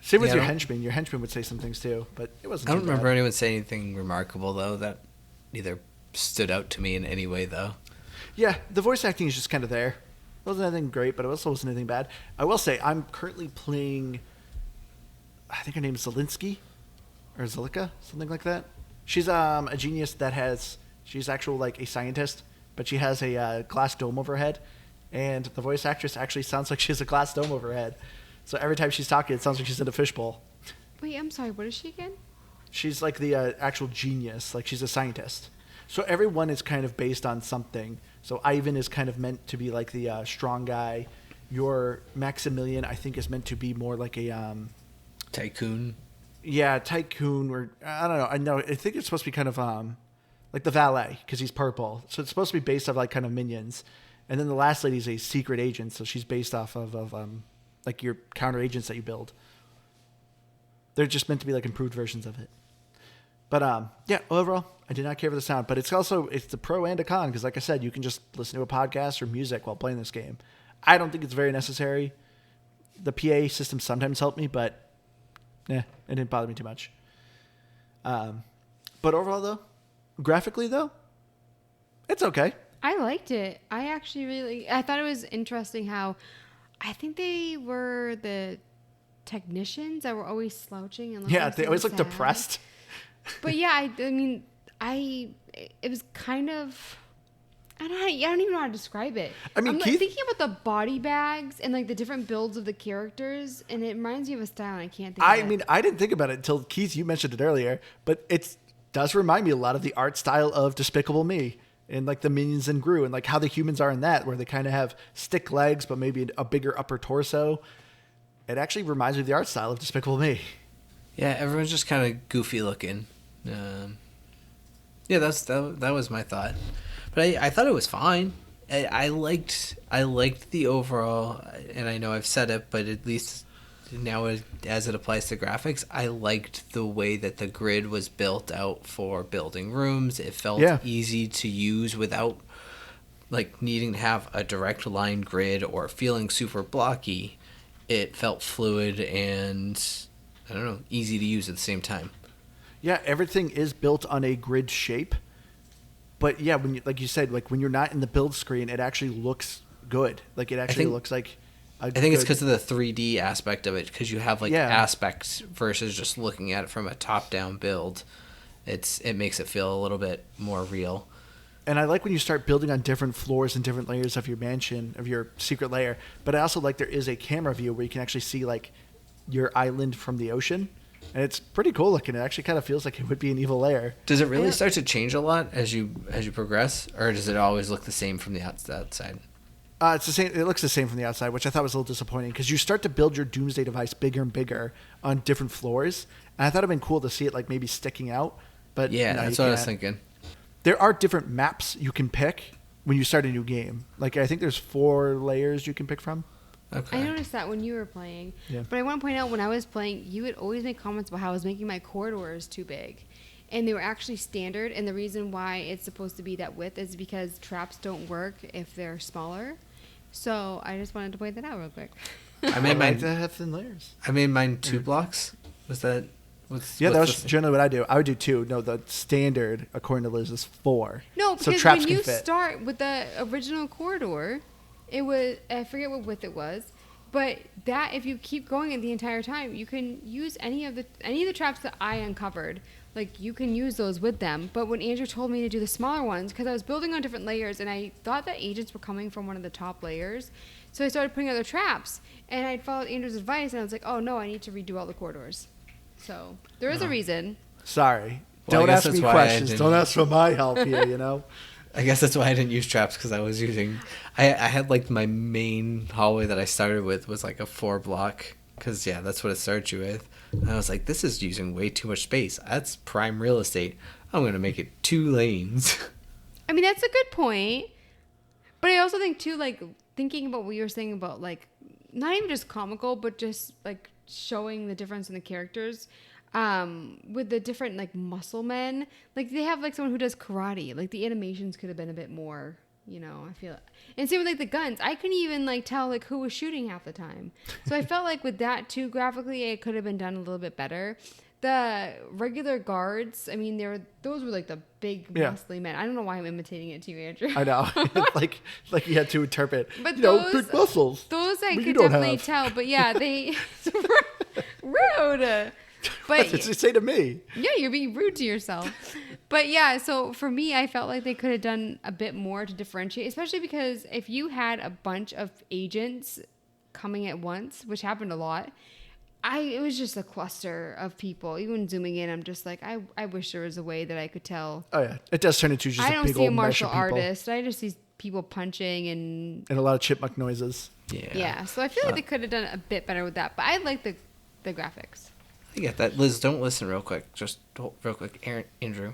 Same with Yeah, your I don't- henchman. Your henchman would say some things too, but it wasn't I don't too remember bad. anyone saying anything remarkable though that either stood out to me in any way though. Yeah, the voice acting is just kind of there. It wasn't anything great, but it also wasn't anything bad. I will say, I'm currently playing, I think her name is Zelinsky, or Zelika, something like that. She's a genius she's actual like a scientist, but she has a glass dome over her head, and the voice actress actually sounds like she has a glass dome over her head. So every time she's talking, it sounds like she's in a fishbowl. Wait, I'm sorry. What is she again? She's like the actual genius, like she's a scientist. So everyone is kind of based on something. So Ivan is kind of meant to be like the strong guy. Your Maximilian, I think, is meant to be more like a Tycoon. tycoon, or I don't know. I think it's supposed to be kind of like the valet because he's purple. So it's supposed to be based off like kind of minions. And then the last lady is a secret agent, so she's based off of like your counter agents that you build. They're just meant to be like improved versions of it. But yeah, overall, I did not care for the sound. But it's the pro and a con because, like I said, you can just listen to a podcast or music while playing this game. I don't think it's very necessary. The PA system sometimes helped me, but it didn't bother me too much. But overall, though, graphically, though, it's okay. I liked it. I thought it was interesting how I think they were the technicians that were always slouching and Yeah, like they always look sad. depressed. But yeah, it was kind of. I don't even know how to describe it. I mean, I'm Keith- thinking about the body bags and like the different builds of the characters, and it reminds me of a style, and I can't think. I of it. mean, I didn't think about it until Keith, you mentioned it earlier, but it does remind me a lot of the art style of Despicable Me and like the Minions and Gru and like how the humans are in that, where they kind of have stick legs but maybe a bigger upper torso. It actually reminds me of the art style of Despicable Me. Yeah, everyone's just kind of goofy looking. Yeah, that was my thought. But I thought it was fine. I liked the overall, and I know I've said it, but at least now as it applies to graphics, I liked the way that the grid was built out for building rooms. It felt easy to use without like needing to have a direct line grid or feeling super blocky. It felt fluid and I don't know, easy to use at the same time. Yeah, everything is built on a grid shape. But yeah, when you, like you said, like when you're not in the build screen, it actually looks good. Like it actually looks like I think it's because of the 3D aspect of it, because you have like Yeah. aspects versus just looking at it from a top-down build. It makes it feel a little bit more real. And I like when you start building on different floors and different layers of your mansion, of your secret lair. But I also like there is a camera view where you can actually see like your island from the ocean. And it's pretty cool looking. It actually kind of feels like it would be an evil lair. Does it really start to change a lot as you progress, or does it always look the same from the outside? It's the same. It looks the same from the outside, which I thought was a little disappointing because you start to build your doomsday device bigger and bigger on different floors. And I thought it'd been cool to see it like maybe sticking out. But Yeah, no, that's you what I was can't. thinking. There are different maps you can pick when you start a new game. Like I think there's 4 layers you can pick from. Okay. I noticed that when you were playing. Yeah. But I want to point out when I was playing, you would always make comments about how I was making my corridors too big. And they were actually standard. And the reason why it's supposed to be that width is because traps don't work if they're smaller. So I just wanted to point that out real quick. I made I like mine. to have thin layers. I made mine 2 blocks. Was that? Yeah, that was the- generally what I do. I would do 2. No, the standard, according to Liz, is 4. No, so because traps when can you fit. start with the original corridor, it was, I forget what width it was, but that if you keep going it the entire time, you can use any of the traps that I uncovered. Like you can use those with them. But when Andrew told me to do the smaller ones, because I was building on different layers and I thought that agents were coming from one of the top layers, so I started putting other traps. And I followed Andrew's advice and I was like, oh no, I need to redo all the corridors. So there is a reason. Sorry. Well, I Don't guess ask me that's why I questions. didn't- Don't ask for my help here, you know? I guess that's why I didn't use traps, because I was using... I had, like, my main hallway that I started with was, like, a 4-block, because, yeah, that's what it starts you with. And I was like, this is using way too much space. That's prime real estate. I'm going to make it 2 lanes. I mean, that's a good point. But I also think, too, like, thinking about what you were saying about, like, not even just comical, but just, like, showing the difference in the characters. With the different, like, muscle men. Like, they have, like, someone who does karate. Like, the animations could have been a bit more, you know, I feel. And same with, like, the guns. I couldn't even, like, tell, like, who was shooting half the time. So I felt like with that, too, graphically, it could have been done a little bit better. The regular guards, I mean, those were like the big muscly men. I don't know why I'm imitating it to you, Andrew. I know. like you had to interpret. But you those, know, big muscles. Those I but could definitely tell. But yeah, they rude. But What did you say to me? yeah, you're being rude to yourself. But yeah, so for me, I felt like they could have done a bit more to differentiate, especially because if you had a bunch of agents coming at once, which happened a lot, it was just a cluster of people. Even zooming in, I'm just like, I wish there was a way that I could tell. Oh yeah, it does turn into just I a don't big see a old mesh martial of people artist. I just see people punching and and a lot of chipmunk noises. yeah. So I feel like they could have done a bit better with that. But I like the graphics. I get that. Liz, don't listen real quick. Just real quick. Andrew,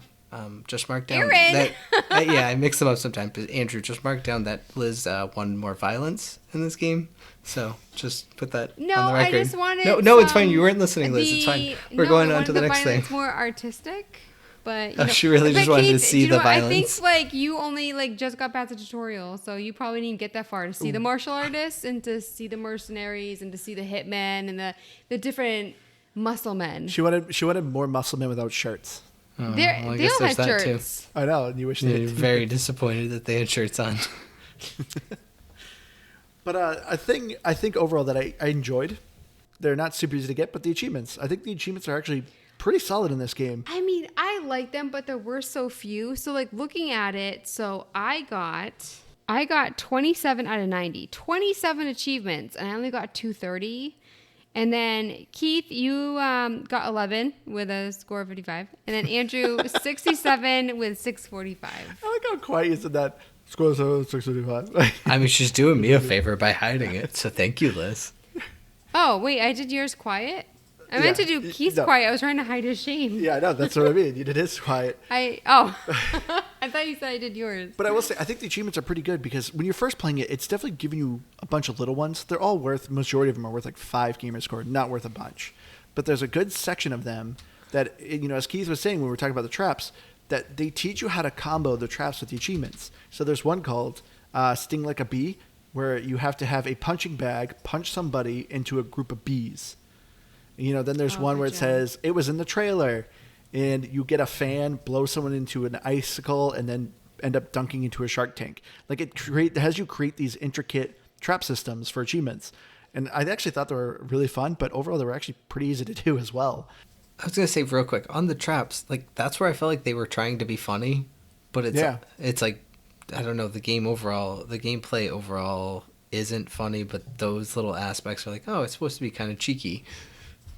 just mark down Aaron! that. Yeah, I mix them up sometimes. But Andrew, just mark down that Liz won more violence in this game. So just put that on the record. I just wanted. No, it's fine. You weren't listening, Liz. It's fine. We're going on to the next thing. It's more artistic. But you Oh, know, she really but just wanted to Keith, see you know the what? I violence. think like you only like just got past the tutorial, so you probably didn't get that far to see the martial artists and to see the mercenaries and to see the hitmen and the different muscle men. She wanted more muscle men without shirts. Oh, They well, I all guess had there's that shirts. I know, and you wish too. they They're very disappointed that they had shirts on. But I think overall that I enjoyed. They're not super easy to get, but the achievements. I think the achievements are actually pretty solid in this game. I mean, I like them, but there were so few. So like looking at it, so I got 27 out of 90, 27 achievements, and I only got 230. And then Keith, you got 11 with a score of 55, and then Andrew 67 with 645. I like how quiet you said that. Score 655. I mean, she's doing me a favor by hiding it. So thank you, Liz. Oh wait, I did yours quiet. I meant to do Keith's no. quiet. I was trying to hide his shame. Yeah, I know. That's what I mean. You did his quiet. I thought you said I did yours. But I will say, I think the achievements are pretty good because when you're first playing it, it's definitely giving you a bunch of little ones. They're all majority of them are worth like 5 gamer score, not worth a bunch. But there's a good section of them that, you know, as Keith was saying when we were talking about the traps, that they teach you how to combo the traps with the achievements. So there's one called Sting Like a Bee, where you have to have a punching bag punch somebody into a group of bees. You know, then there's one where it says, it was in the trailer, and you get a fan, blow someone into an icicle, and then end up dunking into a shark tank. Like it has you create these intricate trap systems for achievements. And I actually thought they were really fun, but overall they were actually pretty easy to do as well. I was going to say real quick, on the traps, like that's where I felt like they were trying to be funny, but it's like, I don't know, the gameplay overall isn't funny, but those little aspects are like, oh, it's supposed to be kind of cheeky.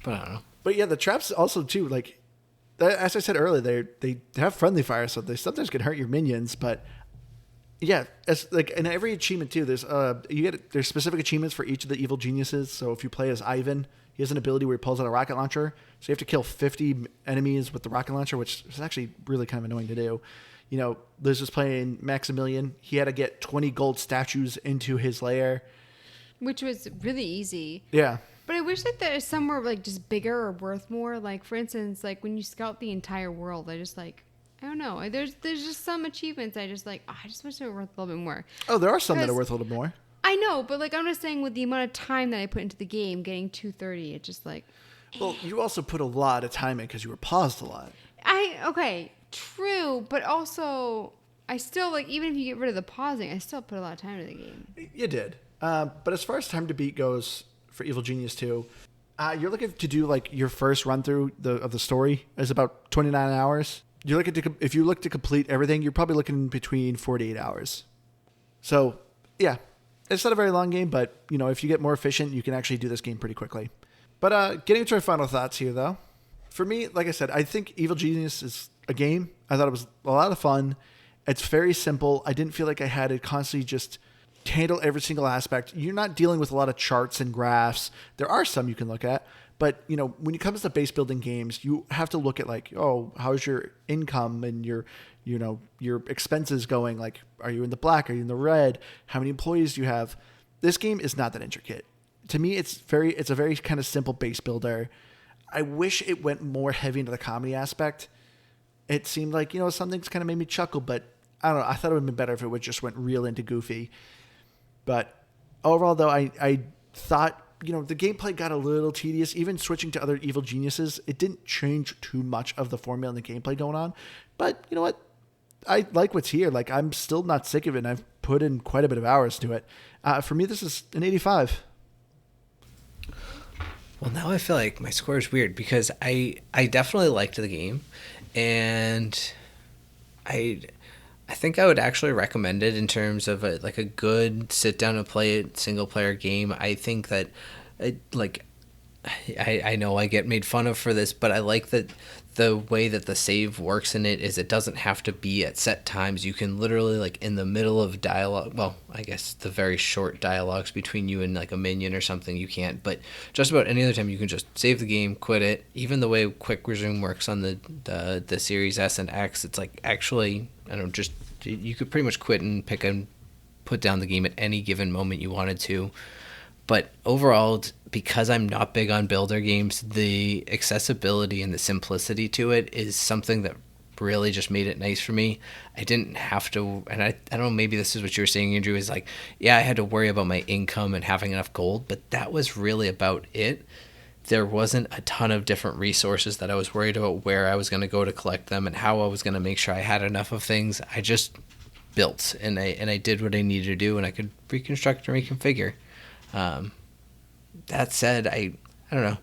But I don't know. But yeah, the traps also too, like as I said earlier, they have friendly fire, so they sometimes can hurt your minions. But yeah, as like in every achievement too, there's specific achievements for each of the evil geniuses. So if you play as Ivan, he has an ability where he pulls out a rocket launcher. So you have to kill 50 enemies with the rocket launcher, which is actually really kind of annoying to do. You know, Liz was playing Maximilian. He had to get 20 gold statues into his lair, Which was really easy. Yeah. But I wish that there's some were like just bigger or worth more. Like for instance, like when you scout the entire world, I don't know. There's just some achievements I just like. Oh, I just wish they were worth a little bit more. Oh, there are some that are worth a little more. I know, but like I'm just saying, with the amount of time that I put into the game, getting 230, it just like. Well, you also put a lot of time in because you were paused a lot. Okay, true, but also I still like even if you get rid of the pausing, I still put a lot of time into the game. You did, but as far as time to beat goes. For Evil Genius 2, you're looking to do like your first run through of the story is about 29 hours. You're looking to if you look to complete everything, you're probably looking between 48 hours. So yeah, it's not a very long game, but you know if you get more efficient, you can actually do this game pretty quickly. But getting to our final thoughts here, though, For me, like I said, I think Evil Genius is a game. I thought it was a lot of fun. It's very simple. I didn't feel like I had to constantly just handle every single aspect. You're not dealing with a lot of charts and graphs. There are some you can look at, but when it comes to base building games, you have to look at like, oh, how's your income and your expenses going? Like, are you in the black? Are you in the red? How many employees do you have? This game is not that intricate. To me, it's a very kind of simple base builder. I wish it went more heavy into the comedy aspect. It seemed like, some things kind of made me chuckle, but I don't know. I thought it would have been better if it would just went real into goofy. But overall, though, I thought, the gameplay got a little tedious. Even switching to other Evil Geniuses, it didn't change too much of the formula and the gameplay going on. But you know what? I like what's here. Like, I'm still not sick of it, and I've put in quite a bit of hours to it. For me, this is an 85. Well, now I feel like my score is weird because I definitely liked the game, and I think I would actually recommend it in terms of a good sit down and play it single player game. I think that I know I get made fun of for this, but I like that the way that the save works in it is it doesn't have to be at set times. You can literally in the middle of dialogue, well, I guess the very short dialogues between you and a minion or something you can't, but just about any other time you can just save the game, quit it. Even the way quick resume works on the Series S and X, it's actually, I don't know, just you could pretty much quit and pick and put down the game at any given moment you wanted to. But overall, because I'm not big on builder games, the accessibility and the simplicity to it is something that really just made it nice for me. I didn't have to, and I don't know, maybe this is what you were saying, Andrew, is I had to worry about my income and having enough gold, but that was really about it. There wasn't a ton of different resources that I was worried about where I was going to go to collect them and how I was going to make sure I had enough of things. I just built, and I did what I needed to do, and I could reconstruct or reconfigure. That said, I don't know.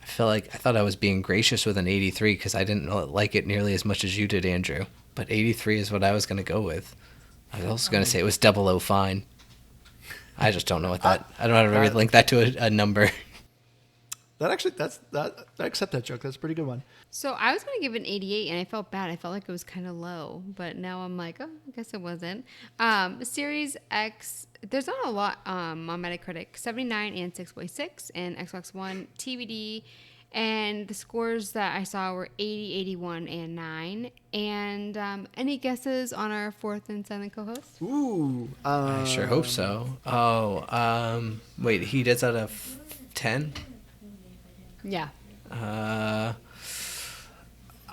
I thought I was being gracious with an 83 because I didn't like it nearly as much as you did, Andrew. But 83 is what I was going to go with. I was also going to say it was 00 fine. I just don't know what that. I don't know how to really link that to a number. I accept that joke. That's a pretty good one. So I was going to give it an 88, and I felt bad. I felt like it was kind of low, but now I'm like, oh, I guess it wasn't. Series X, there's not a lot on Metacritic, 79 and 6.6, and Xbox One, TBD, and the scores that I saw were 80, 81, and 9. And any guesses on our fourth and seventh co-host? Ooh. I sure hope so. Oh, wait, he does out of 10? Yeah.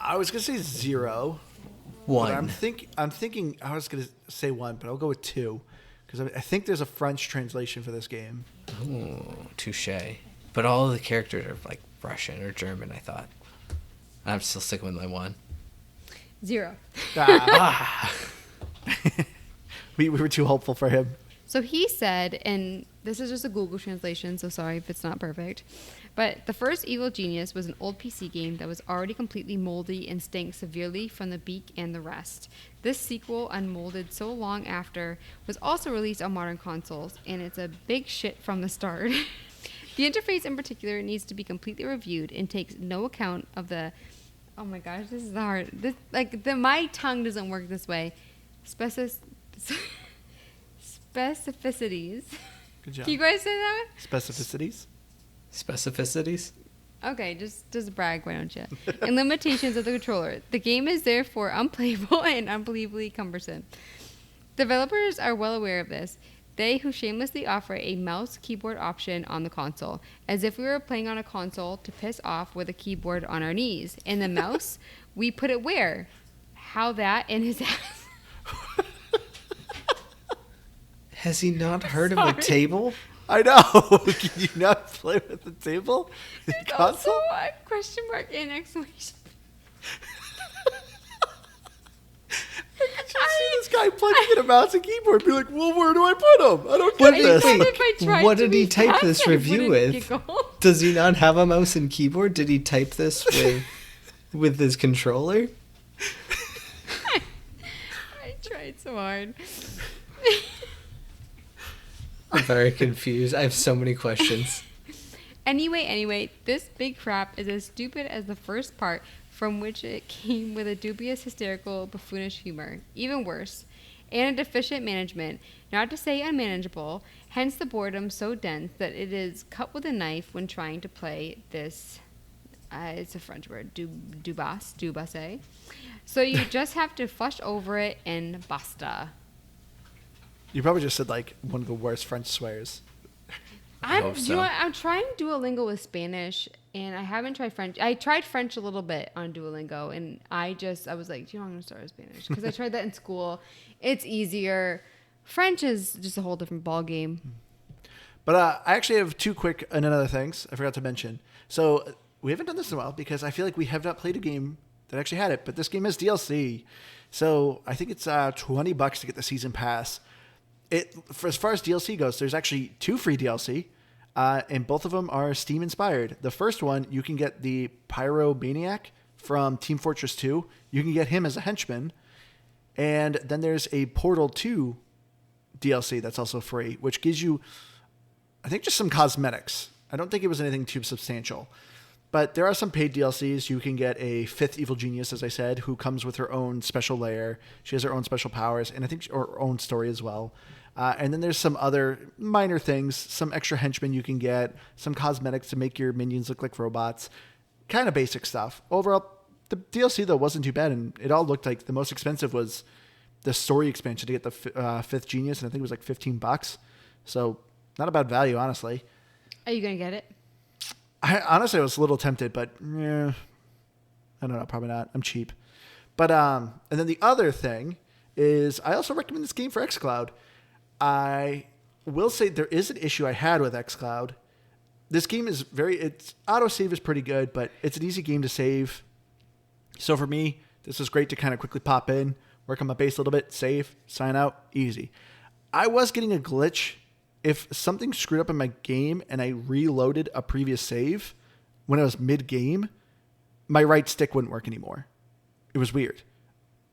I was gonna say 0. 1. I'm thinking I was gonna say 1, but I'll go with 2 because I think there's a French translation for this game. Ooh, touche. But all of the characters are Russian or German, I thought. I'm still sticking with my 1. 0. We were too hopeful for him. So he said, and this is just a Google translation, so sorry if it's not perfect, but the first Evil Genius was an old PC game that was already completely moldy and stank severely from the beak and the rest. This sequel, unmolded so long after, was also released on modern consoles, and it's a big shit from the start. The interface in particular needs to be completely reviewed and takes no account of the, oh my gosh, this is hard. My tongue doesn't work this way. Specificities. Good job. Can you guys say that? Specificities. Specificities? Okay, just brag, why don't you? And limitations of the controller. The game is therefore unplayable and unbelievably cumbersome. Developers are well aware of this. They who shamelessly offer a mouse keyboard option on the console, as if we were playing on a console to piss off with a keyboard on our knees. And the mouse, we put it where? How that in his ass. Has he not heard of a table? I know. Can you not play with the table? There's also a question mark and exclamation. I could just see this guy plugging in a mouse and keyboard, be like, "Well, where do I put them? I don't get this." What did he type this review with? Does he not have a mouse and keyboard? Did he type this with his controller? I tried so hard. I'm very confused. I have so many questions. Anyway, this big crap is as stupid as the first part, from which it came with a dubious, hysterical, buffoonish humor. Even worse, and a deficient management, not to say unmanageable, hence the boredom so dense that it is cut with a knife when trying to play this, it's a French word, dubasse. So you just have to flush over it and basta. You probably just said like one of the worst French swears. I'm trying Duolingo with Spanish, and I haven't tried French. I tried French a little bit on Duolingo, and I was like, I'm going to start with Spanish because I tried that in school. It's easier. French is just a whole different ball game. But I actually have two quick and another things I forgot to mention. So we haven't done this in a while because I feel like we have not played a game that actually had it, but this game has DLC. So I think it's $20 to get the season pass. As far as DLC goes, there's actually 2 free DLC, and both of them are Steam inspired. The first one, you can get the Pyromaniac from Team Fortress 2. You can get him as a henchman. And then there's a Portal 2 DLC that's also free, which gives you, I think, just some cosmetics. I don't think it was anything too substantial. But there are some paid DLCs. You can get a 5th evil genius, as I said, who comes with her own special lair. She has her own special powers, and I think her own story as well. And then there's some other minor things, some extra henchmen you can get, some cosmetics to make your minions look like robots, kind of basic stuff. Overall, the DLC, though, wasn't too bad, and it all looked like the most expensive was the story expansion to get the 5th genius, and I think it was like $15. So not a bad value, honestly. Are you going to get it? Honestly, I was a little tempted, but I don't know, probably not. I'm cheap. But and then the other thing is I also recommend this game for xCloud. I will say there is an issue I had with xCloud. This game is its autosave is pretty good, but it's an easy game to save. So for me, this is great to kind of quickly pop in, work on my base a little bit, save, sign out, easy. I was getting a glitch. If something screwed up in my game and I reloaded a previous save when I was mid-game, my right stick wouldn't work anymore. It was weird.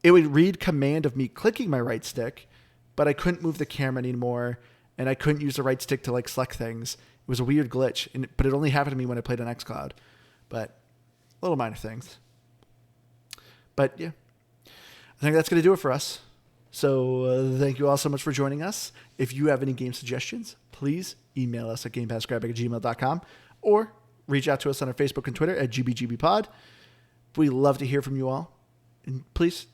It would read command of me clicking my right stick, but I couldn't move the camera anymore, and I couldn't use the right stick to like select things. It was a weird glitch, but it only happened to me when I played on xCloud. But little minor things. But yeah, I think that's going to do it for us. So thank you all so much for joining us. If you have any game suggestions, please email us at gamepassgraphic@gmail.com or reach out to us on our Facebook and Twitter at GBGBpod. We love to hear from you all. And please,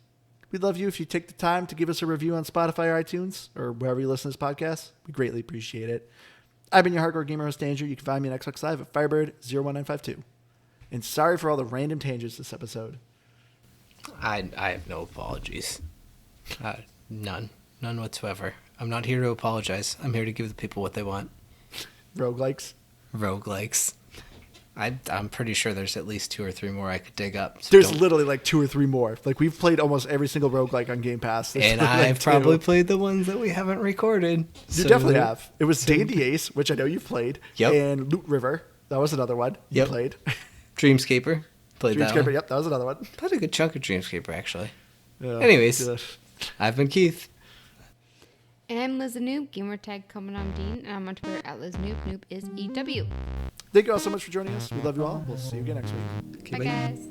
we'd love you if you take the time to give us a review on Spotify or iTunes or wherever you listen to this podcast. We greatly appreciate it. I've been your hardcore gamer host, Andrew. You can find me on Xbox Live at Firebird01952. And sorry for all the random tangents this episode. I have no apologies. None whatsoever. I'm not here to apologize. I'm here to give the people what they want. Roguelikes. I'm pretty sure there's at least 2 or 3 more I could dig up. So there's literally like 2 or 3 more. Like we've played almost every single roguelike on Game Pass. And I've probably played the ones that we haven't recorded. You definitely have. It was Dandy Ace, which I know you've played. Yep. And Loot River. That was another one you played. Dreamscaper. Played that one. Yep, that was another one. Played a good chunk of Dreamscaper, actually. Yeah, Anyways, gosh. I've been Keith. And I'm Liz the Noob, gamertag coming on Dean, and I'm on Twitter at Liz Noob. Noob is EW. Thank you all so much for joining us. We love you all. We'll see you again next week. Bye, guys.